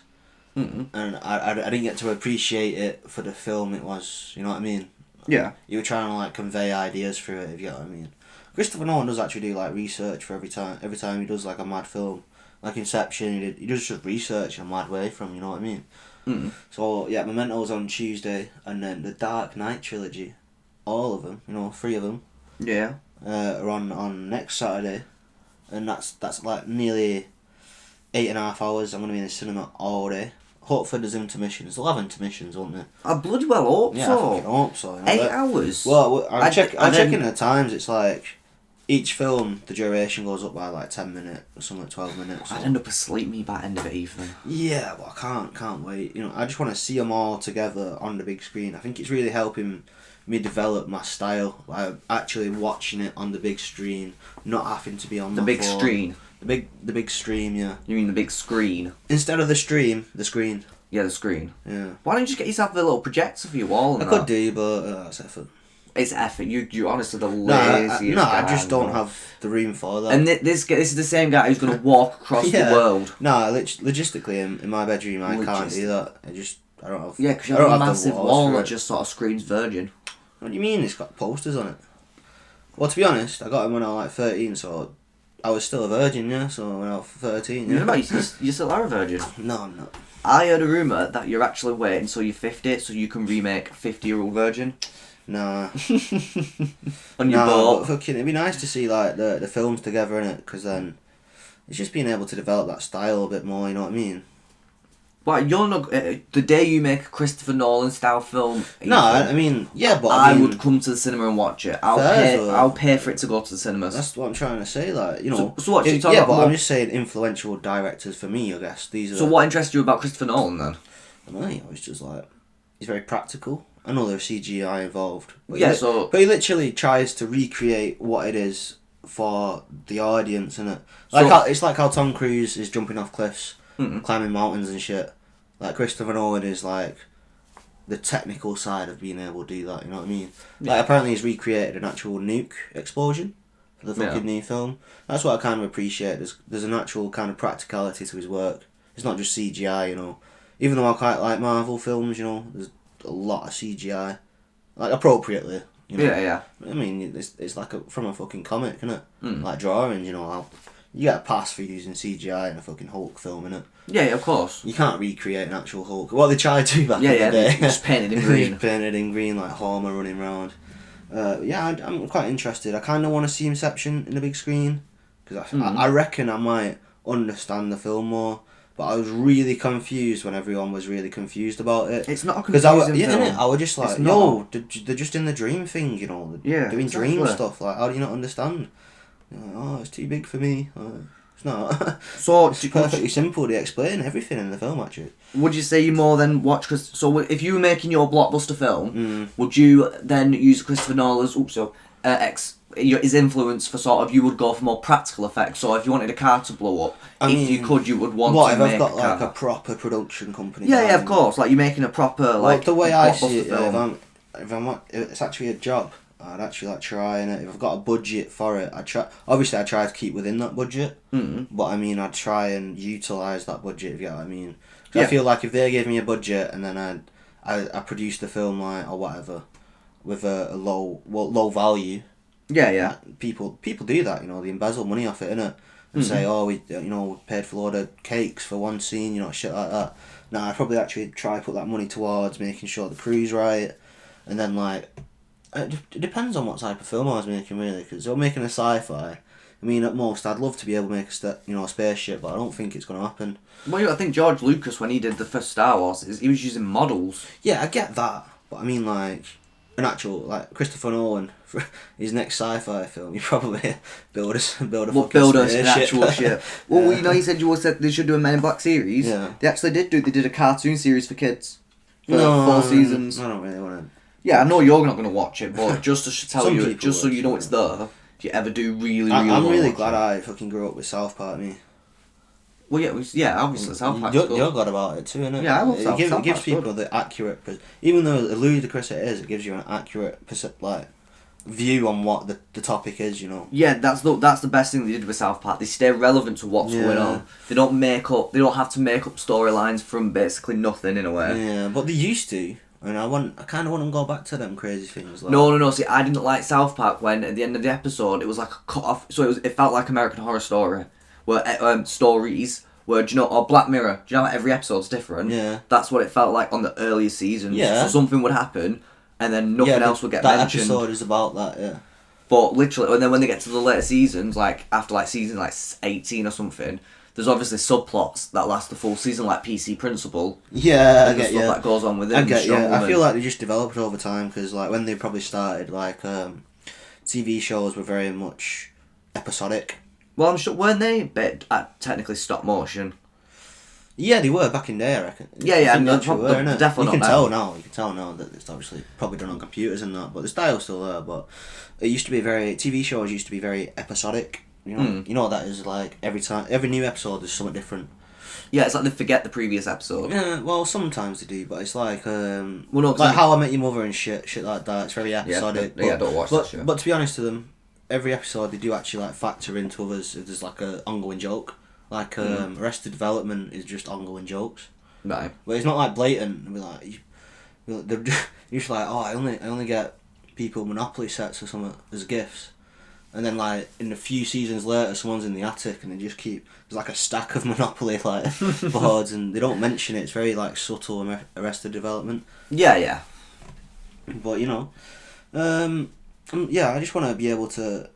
And I didn't get to appreciate it for the film it was, you know what I mean? Yeah. You were trying to like convey ideas through it, if you get what I mean. Christopher Nolan does actually do like research for every time he does like a mad film. Like Inception, he does just research in a mad way from, you know what I mean? So yeah, Memento's on Tuesday, and then the Dark Knight trilogy, all of them, you know, 3 of them. Yeah. Are on next Saturday, and that's like nearly 8.5 hours. I'm gonna be in the cinema all day. Hopefully there's intermissions. They'll have intermissions, won't they? I bloody well hope Yeah, so. I fucking hope so. You know, 8 hours? Well, I'm then- checking the times. It's like each film, the duration goes up by like 10 minutes or something, like 12 minutes. I'd end up asleep me by the end of it, Ethan. Yeah, but I can't wait. You know, I just want to see them all together on the big screen. I think it's really helping me develop my style. Like actually watching it on the big screen, not having to be on The my big phone. screen. The big stream, yeah. You mean the big screen? Instead of the stream, the screen. Yeah, the screen. Yeah. Why don't you just get yourself a little projector for your wall? And I could do, but it's effort. It's effort. You honestly the No, I laziest guy just in don't the world. have the room for that. And this is the same guy who's going to walk across Yeah. the world. No, logistically, in my bedroom, I can't do that. I don't have. Yeah, because you I don't have a the massive walls wall for that it. just sort of screams Virgin. What do you mean? It's got posters on it. Well, to be honest, I got him when I was like 13, so I was still a virgin, yeah. So when I was 13, yeah. You still are a virgin. No, I'm not. I heard a rumour that you're actually waiting until you're 50 so you can remake 50-year-old Virgin Nah. on your Nah, boat. but fucking, it'd be nice to see like the films together in it, because then it's just being able to develop that style a bit more. You know what I mean? Well, you're not. The day you make a Christopher Nolan style film, No, I mean, yeah, but I I mean, would come to the cinema and watch it. Fair, so- I'll pay for it to go to the cinemas. That's what I'm trying to say. Like, you know. So what, you talking yeah, about but more- I'm just saying influential directors for me. I guess these are. So what interests you about Christopher Nolan then? I don't know. It's just like he's very practical. I know there's CGI involved. But Yeah, but he literally tries to recreate what it is for the audience, isn't it? Like it's like how Tom Cruise is jumping off cliffs, climbing mountains and shit. Like Christopher Nolan is like the technical side of being able to do that. You know what I mean? Yeah. Like apparently he's recreated an actual nuke explosion for the fucking new film. That's what I kind of appreciate. There's an actual kind of practicality to his work. It's not just CGI, you know. Even though I quite like Marvel films, you know, there's a lot of CGI, like appropriately. You know? Yeah. I mean, it's like from a fucking comic, isn't it? Like drawings, you know. You get a pass for using CGI in a fucking Hulk film, innit? Yeah, of course. You can't recreate an actual Hulk. Well, they tried to back in the day. Just painted in green. Painted in green, like Homer running around. I'm quite interested. I kind of want to see Inception in the big screen because I reckon I might understand the film more. But I was really confused when everyone was really confused about it. It's not a confusing film. I was just like, no, they're just in the dream thing, you know. They're doing dream stuff. Like, how do you not understand? You're like, oh, it's too big for me. It's not. So it's perfectly simple. They explain everything in the film, actually. Would you say you more than watch? So if you were making your blockbuster film, would you then use Christopher Nolan's his influence for sort of, you would go for more practical effects? So if you wanted a car to blow up, you would want to make if I've got like a proper production company? Yeah, of course. Like you're making a proper the way I see it, if it's actually a job, I'd actually like trying it. If I've got a budget for it, I'd try. Obviously, I try to keep within that budget. But I mean, I'd try and utilise that budget. If you get what I mean. Yeah. I feel like if they gave me a budget and then I produced the film or whatever with a low value. Yeah. People do that, you know. They embezzle money off it, innit? And say, we paid for a load of cakes for one scene, you know, shit like that. Nah, I'd probably actually try put that money towards making sure the crew's right, and then like. It depends on what type of film I was making, really, because if I'm making a sci-fi, I mean, at most, I'd love to be able to make a spaceship, but I don't think it's going to happen. Well, I think George Lucas, when he did the first Star Wars, he was using models. Yeah, I get that, but I mean, like, an actual, like, Christopher Nolan, for his next sci-fi film, he'd probably build an actual ship. Well, you said they should do a Men in Black series. Yeah. They actually did they did a cartoon series for kids. For 4 seasons. I don't really want to. Yeah, I know you're not going to watch it, but just to tell you, just so you know it's there, if you ever do really I'm really glad I fucking grew up with South Park, me. Well, obviously South Park's good. You're glad about it too, innit? Yeah, I love South Park. It gives people the accurate... Even though ludicrous it is, it gives you an accurate view on what the topic is, you know. Yeah, that's the best thing they did with South Park. They stay relevant to what's going on. They don't have to make up storylines from basically nothing, in a way. Yeah, but they used to. And I kind of want to go back to them crazy things. Like. No. See, I didn't like South Park when at the end of the episode it was like a cut off. So it felt like American Horror Story, where stories where or Black Mirror. Do you know how every episode's different? Yeah. That's what it felt like on the earlier seasons. Yeah. So something would happen, and then nothing else would get mentioned. That episode is about that. Yeah. But literally, and then when they get to the later seasons, like after like season 18 or something. There's obviously subplots that last the full season, like PC Principle. Yeah, I get you. That goes on within. I feel like they just developed over time because, like, when they probably started, like, TV shows were very much episodic. Well, I'm sure weren't they technically stop motion? Yeah, they were back in there, I reckon. Yeah, definitely. You can tell now that it's obviously probably done on computers and that, but the style's still there. But it used to be TV shows used to be very episodic. You know what that is like. Every new episode is something different. Yeah, it's like they forget the previous episode. Yeah, well, sometimes they do, but it's like How I Met Your Mother and shit like that. It's very episodic. Yeah, I don't watch that shit. But to be honest to them, every episode they do actually like factor into others if there's like a ongoing joke. Like Arrested Development is just ongoing jokes. Right. But it's not like blatant. They're just like, I only get people Monopoly sets or something as gifts. And then, like, in a few seasons later, someone's in the attic and they just there's like a stack of Monopoly, like, boards, and they don't mention it. It's very, like, subtle Arrested Development. Yeah. But, you know, I just want to be able to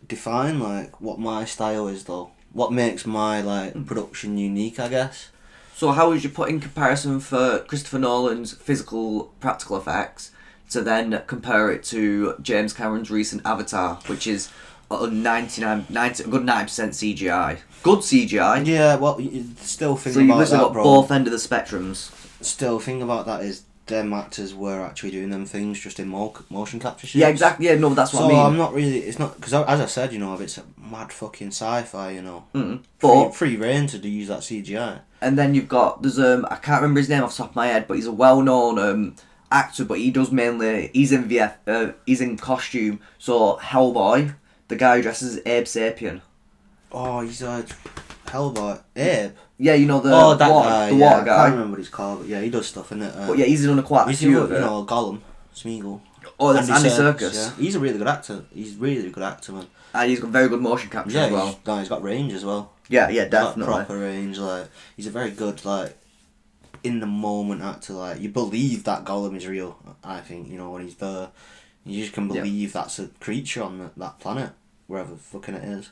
define, like, what my style is, though. What makes my, like, production unique, I guess. So how would you put in comparison for Christopher Nolan's physical practical effects to then compare it to James Cameron's recent Avatar, which is... a good 90% CGI. Good CGI. Yeah, well, still think about that, so you've got both end of the spectrums. Still, thing about that is them actors were actually doing them things just in motion capture shit. Yeah, exactly. Yeah, no, that's what So I mean. I'm not really. It's not because as I said, it's a mad fucking sci-fi. But free reign to use that CGI. and then you've got I can't remember his name off the top of my head, but he's a well-known actor, but he's in costume. So Hellboy, the guy who dresses as Abe Sapien. Oh, he's a Hellboy. Abe. Yeah, you know the That guy. water I guy. can't remember what he's called, but yeah, he does stuff in it. But yeah, he's done quite a few of it. Gollum, Smeagol. Oh, that's Andy Serkis. Yeah. He's a really good actor. He's really good actor, man. And he's got very good motion capture as well. He's got range as well. Yeah, He's got definitely. proper range. Like he's a very good in the moment actor. Like you believe that Gollum is real. I think when he's there, you just can believe that's a creature on that planet, wherever fucking it is.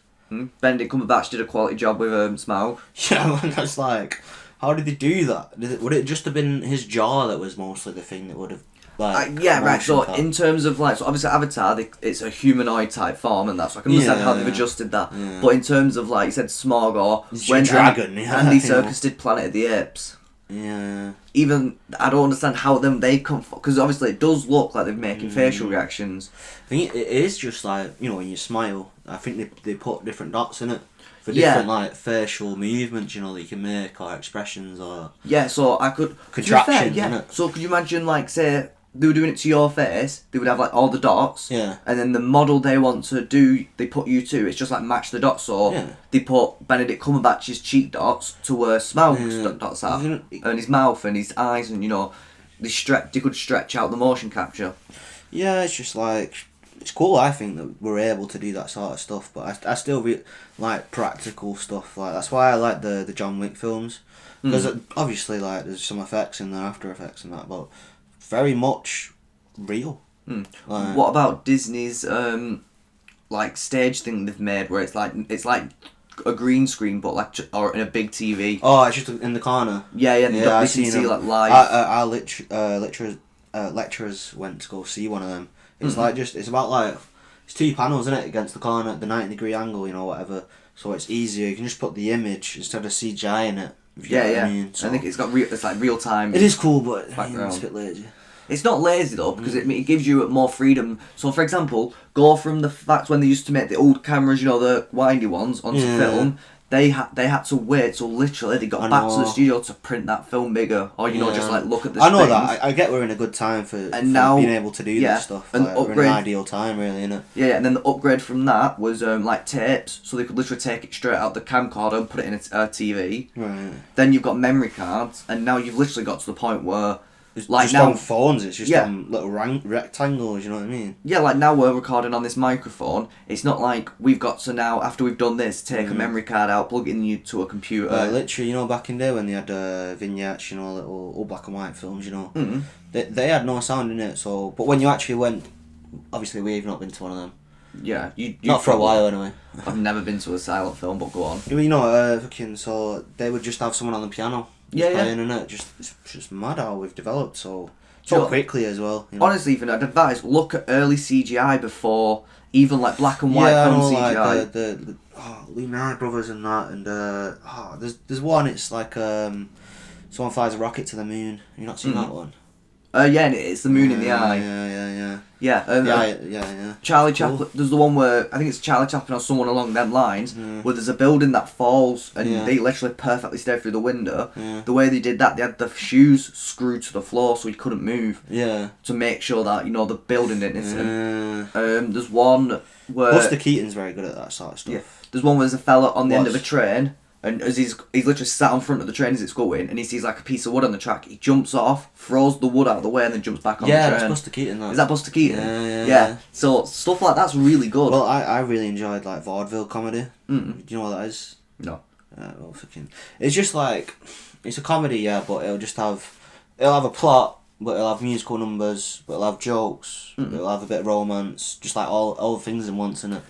Benedict Cumberbatch did a quality job with Smaug. Yeah, man, that's like, how did they do that? Would it just have been his jaw that was mostly the thing that would have yeah, right. So in terms of so obviously Avatar, it's a humanoid type form, and that's I can understand how they've adjusted that. Yeah. But in terms of you said Smaug or when dragon, Andy Serkis did Planet of the Apes. Yeah. Even I don't understand how they come because obviously it does look like they're making facial reactions. I think it is just when you smile. I think they put different dots in it for different facial movements. That you can make or expressions or. Yeah, so I could contractions. Yeah. So could you imagine say they were doing it to your face? They would have all the dots. Yeah. And then the model they want to do, they put you to. It's just match the dots. So they put Benedict Cumberbatch's cheek dots to where Smaug's dots are, and his mouth and his eyes, and they could stretch out the motion capture. Yeah, it's just it's cool. I think that we're able to do that sort of stuff, but I still like practical stuff. That's why I like the John Wick films because obviously there's some effects in there, After Effects and that, but very much real. What about Disney's stage thing they've made where it's like a green screen but or in a big TV? Oh, it's just in the corner. Yeah, you can see live. Our lecturers went to go see one of them. It's it's about it's two panels in it against the corner at the 90-degree angle, whatever. So it's easier. You can just put the image instead of CGI in it. Yeah. I mean. So I think it's got it's real time. It is cool, but it's a bit lazy. It's not lazy though because it gives you more freedom. So for example, go from the fact when they used to make the old cameras, the windy ones onto film. They had to wait till literally they got back to the studio to print that film bigger, or just look at the. I know that. I get we're in a good time for now being able to do this stuff. And we're in an ideal time, really, innit? Yeah, and then the upgrade from that was tapes, so they could literally take it straight out the camcorder and put it in a TV. Right. Then you've got memory cards, and now you've literally got to the point where. Just now, on phones, it's just on little rectangles, you know what I mean? Yeah, now we're recording on this microphone. It's not like we've got to now, after we've done this, take a memory card out, plug it into a computer. Literally, back in the day when they had vignettes, little old black and white films, they had no sound in it, so... But when you actually went... Obviously, we've not been to one of them. Yeah, you not for a while, anyway. I've never been to a silent film, but go on. So they would just have someone on the piano. Playing in it. It's just mad how we've developed so quickly as well. Honestly, even I'd advise look at early CGI before even black and white film CGI. The Leonardo brothers and that, and there's one. It's someone flies a rocket to the moon. Have you not seen that one? And it's the moon in the eye. Yeah. Charlie Chaplin. There's the one where I think it's Charlie Chaplin or someone along them lines where there's a building that falls and they literally perfectly stay through the window. Yeah. The way they did that, they had the shoes screwed to the floor so he couldn't move. Yeah. To make sure that the building didn't hit him. There's one where Buster Keaton's very good at that sort of stuff. Yeah. There's one where there's a fella on the end of a train. And as he's literally sat on front of the train as it's going, and he sees a piece of wood on the track. He jumps off, throws the wood out of the way, and then jumps back on the train. Yeah, that's Buster Keaton. Is that Buster Keaton? Yeah. So stuff like that's really good. Well, I really enjoyed vaudeville comedy. Do you know what that is? No. It's just it's a comedy, but it'll have a plot, but it'll have musical numbers, but it'll have jokes, it'll have a bit of romance, just all the things in once in it.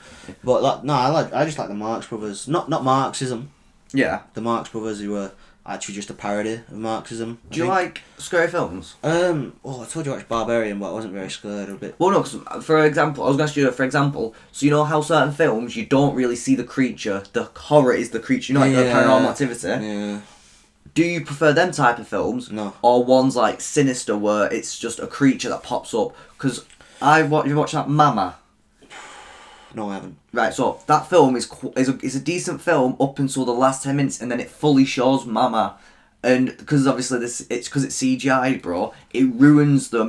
But I just like the Marx Brothers, not Marxism. Yeah. The Marx Brothers, who were actually just a parody of Marxism. Do you like scary films? I told you I watched Barbarian, but I wasn't very scared of it. Well, no, because for example, I was going to ask you, for example, so you know how certain films, you don't really see the creature, the horror is the creature, the Paranormal Activity? Yeah. do you prefer them type of films? No. Or ones like Sinister where it's just a creature that pops up? Because you watched that Mama? No, I haven't. Right, so that film is a decent film up until the last 10 minutes, and then it fully shows Mama. And because obviously it's CGI, bro, it ruins the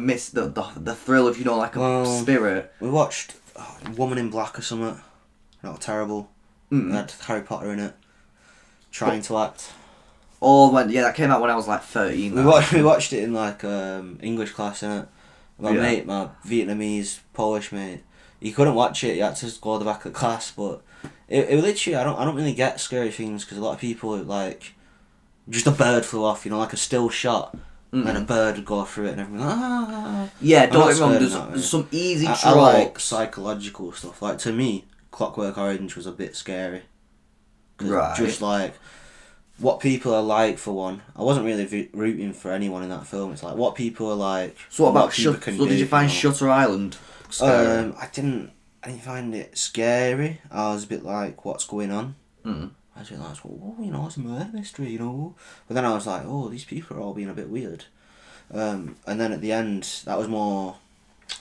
thrill of, like a spirit. We watched Woman in Black or something. Not terrible. It had Harry Potter in it. Trying to act. That came out when I was like 13. We watched it in like English class, innit? My mate, my Vietnamese, Polish mate, he couldn't watch it. He had to just go to the back of the class. But it literally, I don't really get scary things because a lot of people like just a bird flew off, like a still shot, and a bird would go through it and everything. Yeah, don't get me wrong. There's some easy tropes. I like psychological stuff. Like to me, Clockwork Orange was a bit scary. Right. Just like what people are like, for one. I wasn't really rooting for anyone in that film. It's like what people are like. So what about Shutter? So did you find Shutter Island scary? I didn't find it scary. I was a bit like, what's going on? I was like, it's a murder mystery, But then I was like, these people are all being a bit weird. And then at the end, that was more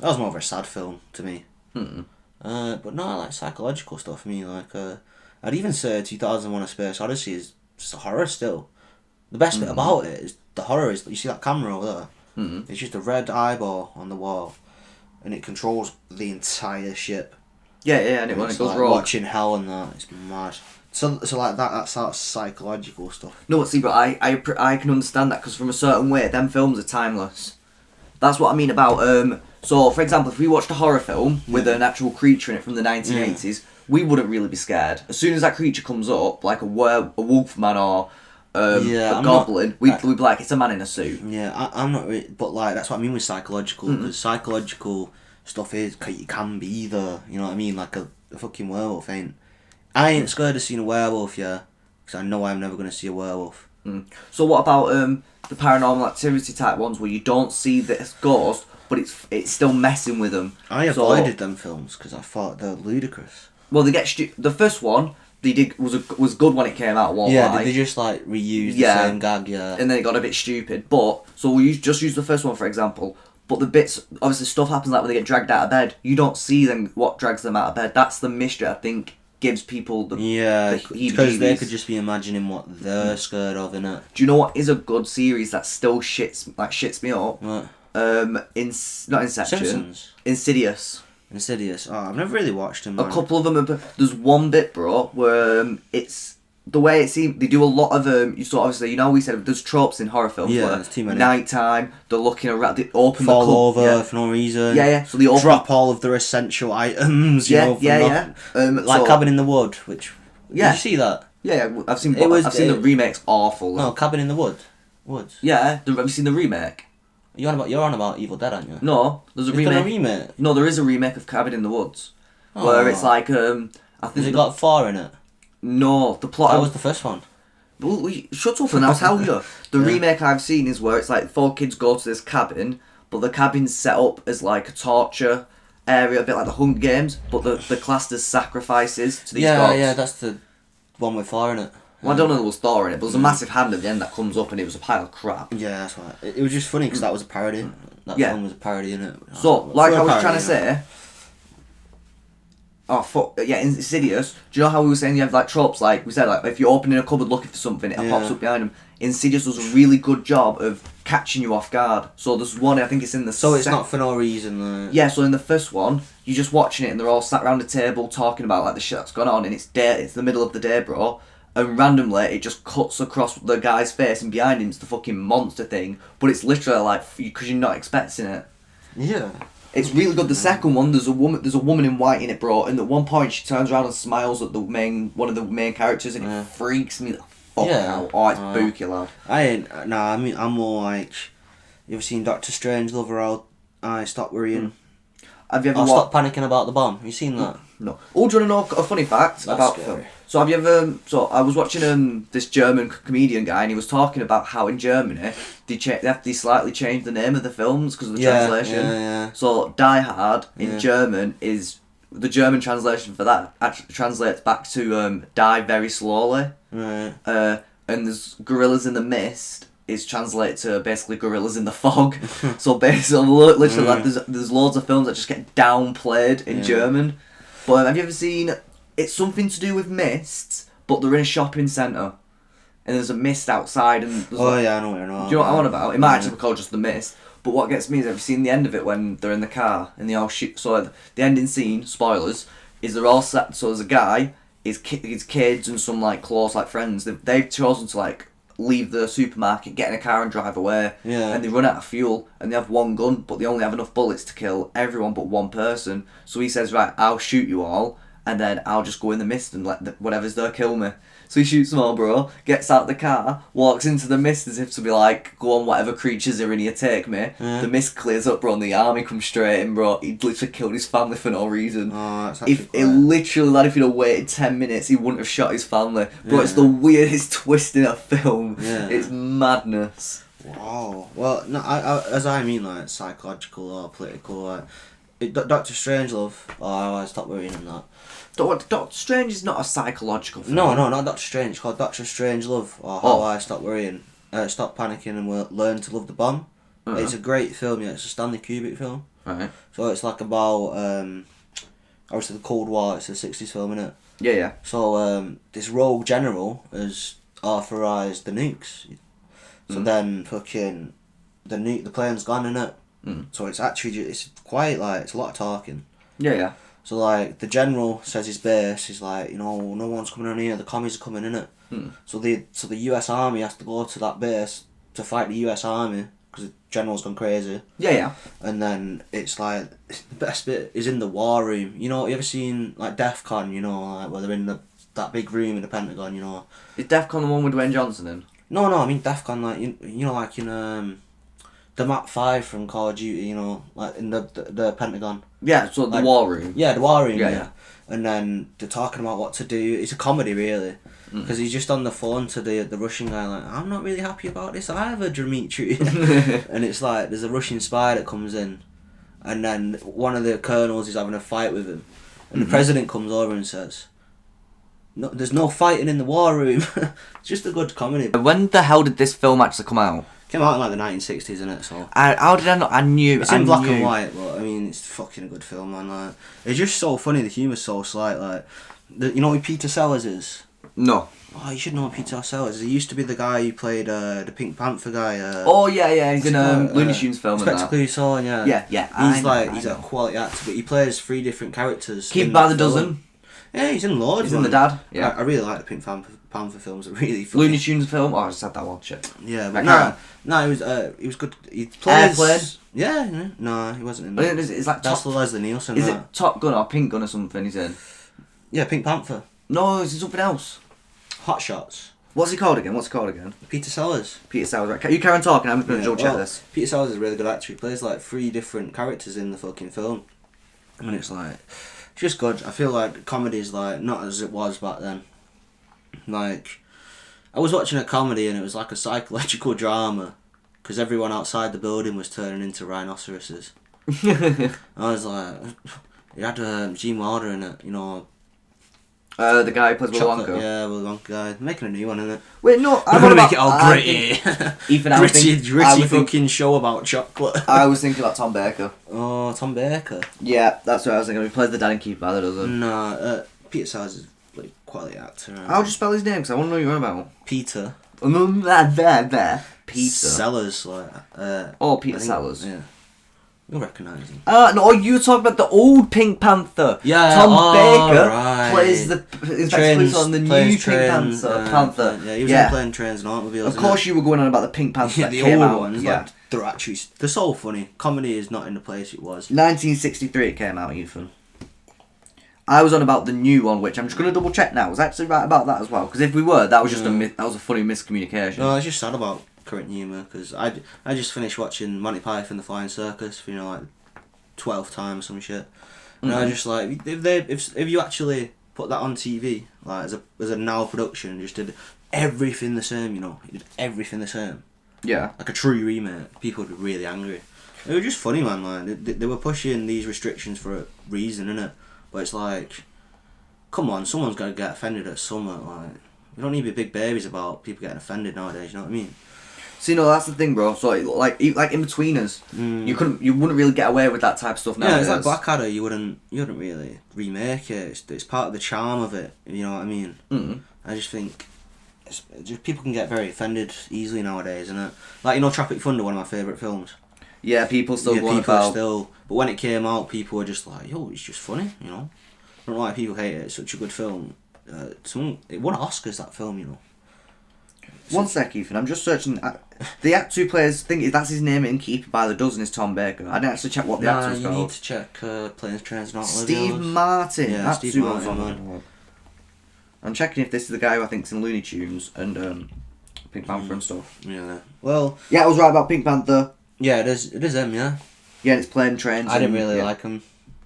of a sad film to me. But no, I like psychological stuff. I mean, like, I'd even say 2001: A Space Odyssey is just a horror still. The best bit about it is the horror is, you see that camera over there? It's just a red eyeball on the wall, and it controls the entire ship. Yeah, and when it goes like wrong. Watching hell and that, it's mad. So like that's sort of psychological stuff. No, see, but I can understand that because from a certain way, them films are timeless. That's what I mean about So, for example, if we watched a horror film with an actual creature in it from the 1980s, we wouldn't really be scared. As soon as that creature comes up, like a wolf man or a goblin, we'd be like, it's a man in a suit. Yeah, I'm not really, but like that's what I mean with psychological, because psychological stuff it can be either, you know what I mean, like a fucking werewolf ain't. I ain't scared of seeing a werewolf, because I know I'm never going to see a werewolf. So what about the paranormal activity type ones where you don't see this ghost, but it's still messing with them? I avoided them films because I thought they're ludicrous. Well, they get the first one they did was good when it came out. They just like reused the same gag, and then it got a bit stupid. But so we just use the first one for example. But the bits, obviously, stuff happens like when they get dragged out of bed. You don't see them what drags them out of bed. That's the mystery, I think, gives people the because they could just be imagining what they're scared of, innit? Do you know what is a good series that still shits me up? What? Not Inception. Simpsons. Insidious. Oh, I've never really watched them. A couple of them. There's one bit, bro, where it's the way it seems. They do a lot of obviously, we said there's tropes in horror films. Yeah, where there's too many. Nighttime, they're looking around, they open fall the over for no reason. Yeah. So they open, drop all of their essential items. Like Cabin in the Wood, which did you see that? Yeah, I've seen. I've seen the remake's awful. No, Cabin in the Woods. Yeah, have you seen the remake? You're on about Evil Dead, aren't you? No, there's a remake. Done a remake? No, there is a remake of Cabin in the Woods, where it's like I think. Has it got 4 in it? No, the plot. That was the first one. Well, shut up and I'll tell you. The remake I've seen is where it's like 4 kids go to this cabin, but the cabin's set up as like a torture area, a bit like the Hunger Games, but the classed as sacrifices to these gods. Yeah, that's the one with Thor in it. Well, I don't know there was Thor in it, but there's a massive hand at the end that comes up and it was a pile of crap. Yeah, that's right. It was just funny because that was a parody. That film was a parody, innit? So, like I was trying to say... Oh, fuck. Yeah, Insidious. Do you know how we were saying you have, like, tropes? Like, we said, like, if you're opening a cupboard looking for something, it pops up behind them. Insidious does a really good job of catching you off guard. So there's one, I think it's in the... So it's not for no reason, though. Yeah, so in the first one, you're just watching it and they're all sat around a table talking about, like, the shit that's gone on, and it's the middle of the day, bro. And randomly, it just cuts across the guy's face, and behind him's the fucking monster thing. But it's literally, like, because you're not expecting it. Yeah. It's really good. The second one, there's a woman in white in it, bro. And at one point, she turns around and smiles at one of the main characters, and it freaks me the fuck out. Oh, it's spooky, lad. I'm more like, you ever seen Doctor Strangelove, or I Stop Worrying? Have you ever Stop Panicking About the Bomb? Have you seen that? No. Oh, do you want to know a funny fact about film? So have you ever? So I was watching this German comedian guy, and he was talking about how in Germany they slightly changed the name of the films because of the translation. Yeah. So Die Hard in German is the German translation for that actually translates back to die very slowly. Right. and there's Gorillas in the Mist is translated to basically Gorillas in the Fog. So basically, literally, like, there's loads of films that just get downplayed in German. But have you ever seen? It's something to do with mists, but they're in a shopping centre, and there's a mist outside, and I know what you're on about. do you know what I want about? It might actually be called just the Mist. But what gets me is, have you seen the end of it when they're in the car and they all shoot? So the ending scene, spoilers, is they're all sat. So there's a guy, his kids and some like close like friends. They've chosen to like leave the supermarket, get in a car and drive away. Yeah. And they run out of fuel and they have one gun, but they only have enough bullets to kill everyone but one person. So he says, right, I'll shoot you all, and then I'll just go in the mist and let whatever's there kill me. So he shoots them all, bro, gets out the car, walks into the mist as if to be like, go on, whatever creatures are in here, take me. Yeah. The mist clears up, bro, and the army comes straight in, bro. He literally killed his family for no reason. Oh, that's actually If if he'd have waited 10 minutes, he wouldn't have shot his family. Bro, it's the weirdest twist in a film. Yeah. It's madness. Wow. Well, no, I mean like psychological or political. Like, Doctor Strangelove. Oh, I stopped worrying on that. Doctor Strange is not a psychological film. No, not Doctor Strange. It's called Doctor Strangelove. Or How I Stopped Worrying. Stop Panicking and Learn to Love the Bomb. Uh-huh. It's a great film. Yeah, it's a Stanley Kubrick film. Right. So it's like about obviously the Cold War. It's a 60s film, innit? Yeah. So this rogue general has authorised the nukes. So then fucking the plane's gone, innit? So it's actually it's quite like it's a lot of talking. Yeah. So like the general says his base is like, you know, no one's coming on here. The commies are coming, innit? So the US Army has to go to that base to fight the US Army because the general's gone crazy. Yeah. And then it's like the best bit is in the war room. You know, you ever seen like DEF CON? You know, like where they're in that big room in the Pentagon. You know. Is DEF CON the one with Dwayne Johnson in? No, I mean DEF CON, like you know, like in the Mach 5 from Call of Duty. You know, like in the Pentagon. Yeah, so the war room. Yeah, the war room. Yeah. And then they're talking about what to do. It's a comedy, really, because he's just on the phone to the Russian guy, like, I'm not really happy about this either, Dmitry. And it's like there's a Russian spy that comes in, and then one of the colonels is having a fight with him, and the president comes over and says, "No, there's no fighting in the war room." It's just a good comedy. When the hell did this film actually come out? Came out in like the 1960s, isn't it? So How did I not? I knew. it's in black and white, but I mean, it's fucking a good film, man. Like, it's just so funny. The humour's so slight. Like, you know who Peter Sellers is? No. Oh, you should know Peter Sellers is. He used to be the guy who played the Pink Panther guy. He's in Looney Tunes film and Inspector that. Clouseau, yeah. He's a quality actor, but he plays 3 different characters. Keep by the dozen. Yeah, he's in loads. He's in The Dad. Yeah. I really like the Pink Panther films. They're really funny. Looney Tunes film. Oh, I just had that one. Shit. Yeah, but he was good. He plays. Airplane. Yeah, no, he wasn't in that. It's like That's Leslie Nielsen. Is it Top Gun or Pink Gun or something? He's in. Yeah, Pink Panther. No, it's something else. Hot Shots. What's he called again? Peter Sellers. Peter Sellers. Right. You carry on talking. I'm just going to check this. Peter Sellers is a really good actor. He plays like 3 different characters in the fucking film, and it's like, it's just good. I feel like comedy's like not as it was back then. Like, I was watching a comedy and it was like a psychological drama, because everyone outside the building was turning into rhinoceroses. I was like, you had Gene Wilder in it, you know. The guy who plays Willy Chocolate, Wonka. yeah, Willy Wonka guy. Making a new one, isn't it? Wait, no, I'm gonna make it all gritty. Ethan, gritty fucking show about chocolate. I was thinking about Tom Baker. Oh, Tom Baker. Yeah, that's what I was thinking. He plays the dad in Keep by the Dozen. No, Peter Sellers is like quality actor. How do you spell his name? Because I want to know what you're on about. Peter. Peter. Sellers, like. Peter Sellers. Yeah. You'll recognise him. No, you were talking about the old Pink Panther. Yeah, Tom Baker right. plays the Trains, on the new plays Pink trains, Panther. Yeah, he was in Playing Trains and Automobiles. Of course, you were going on about the Pink Panther. Yeah, that the came old out. ones. Yeah. Like, they're so funny. Comedy is not in the place it was. 1963 it came out, Ethan. I was on about the new one, which I'm just going to double check now. I was actually right about that as well, because if we were, that was just that was a funny miscommunication. No, it's just sad about current humour, because I just finished watching Monty Python the Flying Circus for, you know, like 12th time or some shit. And I just like, if you actually put that on TV, like as a now production, and just did everything the same, you know, did everything the same. Yeah. Like a true remake, people would be really angry. It was just funny, man. Like they were pushing these restrictions for a reason, innit? But it's like, come on, someone's got to get offended at something. Like, You don't need to be big babies about people getting offended nowadays. You know what I mean? See, no, that's the thing, bro. So, like In-Betweeners, you wouldn't really get away with that type of stuff now. Yeah, it's like Blackadder. You wouldn't really remake it. It's part of the charm of it. You know what I mean? Mm. I just think just people can get very offended easily nowadays, isn't it? Like, you know, Tropic Thunder, one of my favourite films. Yeah, people still Yeah, going people are about. still. But when it came out, people were just like, "Yo, it's just funny," you know. I don't know why people hate it. It's such a good film. It won Oscars, that film, you know. One sec, Ethan. I'm just searching. The Act 2 players think that's his name in Keeper by the Dozen is Tom Baker. I didn't actually check what the actor was you called. need to check Planes, Trains, and Steve Automobiles. Martin. Yeah, That's Steve who Martin, was on man. it. I'm checking if this is the guy who I think's in Looney Tunes and Pink Panther and stuff. Yeah. Well. Yeah, I was right about Pink Panther. Yeah, it is. It is him. Yeah. Yeah, and it's Plane Trains. I didn't and- really yeah. like him.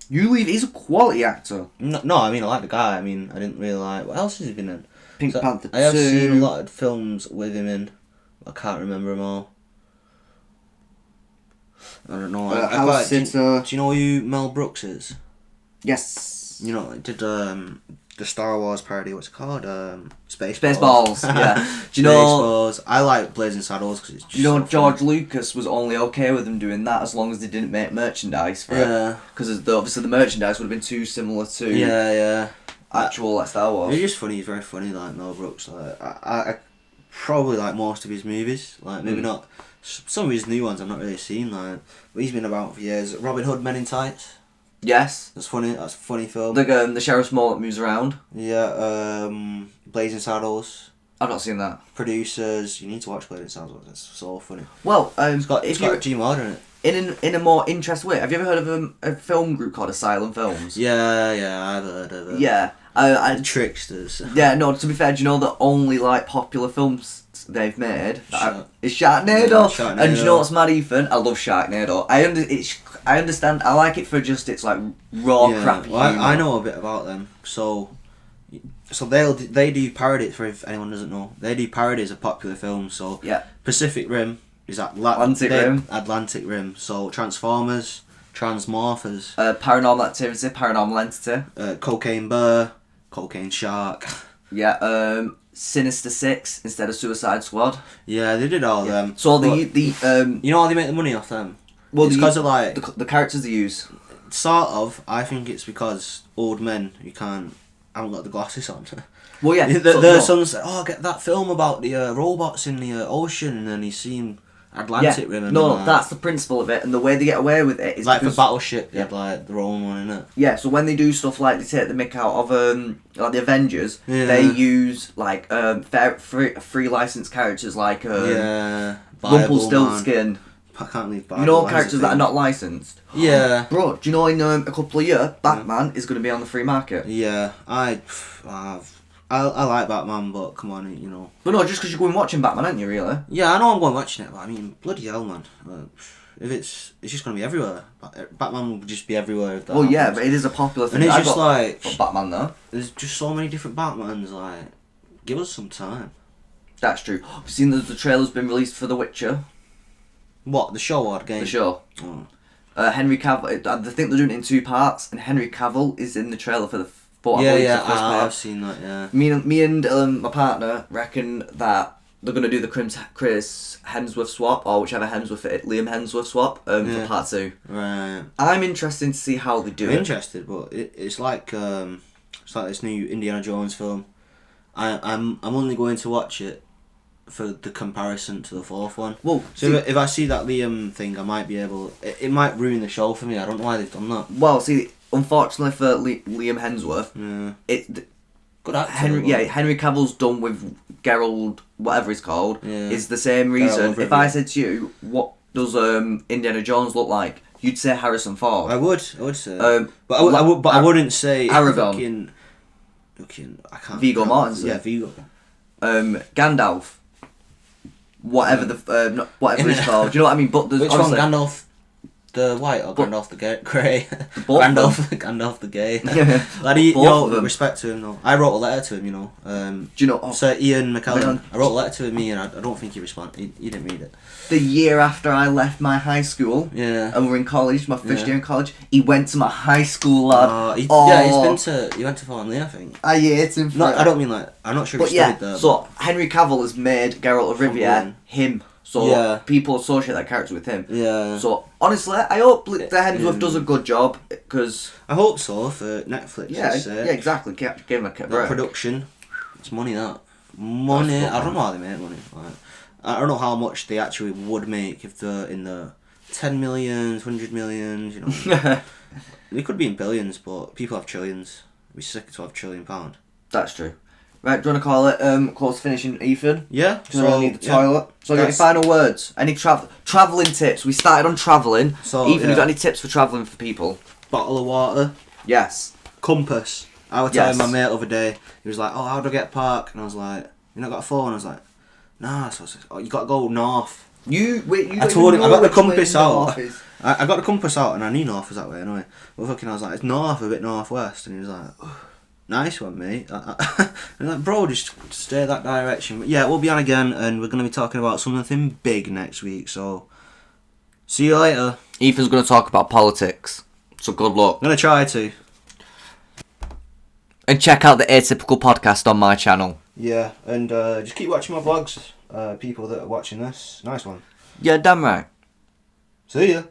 You leave. He's a quality actor. No, I mean I like the guy. I mean I didn't really like. What else has he been in? Pink Panther I have 2. seen a lot of films with him in. I can't remember them all. I don't know. House do Sitter. you know who Mel Brooks is? Yes. You know, did the Star Wars parody? What's it called? Spaceballs. Spaceballs. Yeah. Do you know? Spaceballs. I like Blazing Saddles because it's. Just You know, so George funny. Lucas was only okay with them doing that as long as they didn't make merchandise for it. Yeah. Because obviously the merchandise would have been too similar to Yeah. actual like Star Wars. He's just funny. He's very funny, like Mel Brooks. Like I probably like most of his movies. Like maybe not some of his new ones. I've not really seen. Like, but he's been about for years. Robin Hood, Men in Tights. Yes. That's funny. That's a funny film. The Sheriff Smollett moves around. Yeah. Blazing Saddles. I've not seen that. Producers. You need to watch Blazing Saddles. It's so funny. Well, It's got if you Gene Wilder in it. in a more interesting way, have you ever heard of a film group called Asylum Films? Yeah. I've heard of it. Yeah. The Tricksters. Yeah, no, to be fair, do you know the only like popular films they've made is Sharknado. Yeah, Sharknado. And do you know what's mad, Ethan? I love Sharknado. I understand. I like it for just its like raw crappy well, humour. I know a bit about them. So they do parodies. For if anyone doesn't know, they do parodies of popular films. So Yeah. Pacific Rim is Atlantic Rim. So Transformers, Transmorphers, Paranormal Activity, Paranormal Entity. Cocaine Bear, Cocaine Shark. Yeah. Sinister Six instead of Suicide Squad. Yeah, they did all them. So But the you know how they make the money off them? well It's because of like the characters they use. sort of. I think it's because old men who haven't got the glasses on. Well, yeah. There's some say, "Oh, get that film about the robots in the ocean," and then he's seen Atlantic Rim. And No, that's the principle of it, and the way they get away with it is like for because, Battleship, they had like their own one in it. yeah. So when they do stuff like they take the mick out of like the Avengers, Yeah. they use like free licensed characters like Yeah, Rumpelstiltskin. I can't believe You know characters that are not licensed. Yeah, Bro, do you know in a couple of years, Batman is going to be on the free market? yeah. I like Batman, but come on, you know. But no, just because you're going watching Batman, aren't you? Really? Yeah, I know I'm going watching it, but I mean, bloody hell, man. If it's just gonna be everywhere. Batman will just be everywhere. If that Well, yeah, happens. but it is a popular thing. And it's I just got like Batman though. there's just so many different Batmans. Like, give us some time. That's true. I've seen that the trailer's been released for The Witcher, What, the show or the game? the show. Oh. Henry Cavill. I think they're doing it in 2 parts, and Henry Cavill is in the trailer for the. Yeah, first part. I've seen that. Yeah. Me and my partner reckon that they're gonna do the Chris Hemsworth swap or whichever Hemsworth Liam Hemsworth swap for part 2. Right. I'm interested to see how they do I'm it. interested, but it's like this new Indiana Jones film. I'm only going to watch it for the comparison to the 4th one. Well, So if I see that Liam thing, I might be able. It might ruin the show for me. I don't know why they've done that. well, see, unfortunately for Liam Hemsworth, Yeah. Good actor. Henry Cavill's done with Geralt, whatever he's called, Yeah. is the same reason. Geralt If I said to you, what does Indiana Jones look like? You'd say Harrison Ford. I would say. Um, but I wouldn't say Aragorn. Fucking, I can't. Viggo Mortensen. Yeah, Viggo. Gandalf. Whatever whatever he's called. Do you know what I mean? But there's Which one, obviously- Gandalf the White or Gandalf the Grey? Both of Gandalf the Gay. Yeah. Laddie, Both of them. respect to him though. I wrote a letter to him, you know. Do you know? Sir Ian McKellen. McKellen. I wrote a letter to him, and I don't think he responded. He didn't read it. the year after I left my high school. Yeah. And we're in college, my first year in college. He went to my high school, lad. He went to Thornley, I think. I hate him for No, it. I don't mean like, I'm not sure if But he yeah, studied there. so Henry Cavill has made Geralt of Rivia him. So Yeah. people associate that character with him. Yeah. So honestly, I hope the Hemsworth does a good job because I hope so for Netflix. yeah, exactly. Give him a That break. production, it's money. Money. That's I don't know how they make money. Like, I don't know how much they actually would make if they're in the 10 millions, 100 millions. You know, they could be in billions, but people have trillions. It'd be sick to have £1 trillion. That's true. Right, do you want to call it close finishing, Ethan? Yeah. So I need the toilet. So any final words? Any travelling tips? We started on travelling. So, Ethan, you got any tips for travelling for people? Bottle of water. Yes. Compass. I was telling my mate the other day. He was like, "Oh, how do I get park?" And I was like, "You not got a phone?" I was like, "Nah." So I said, "Oh, you got to go north." I told him I got the compass out. I got the compass out, and I knew north was that way anyway. But fucking, I was like, "It's north, a bit northwest," and he was like, oh, "Nice one, mate." And I'm like, "Bro, just stay that direction." But yeah, we'll be on again, and we're gonna be talking about something big next week. So, see you later. Ethan's going to talk about politics. So good luck. I'm gonna try to. And check out the Atypical podcast on my channel. Yeah, and just keep watching my vlogs. People that are watching this, nice one. Yeah, damn right. See ya.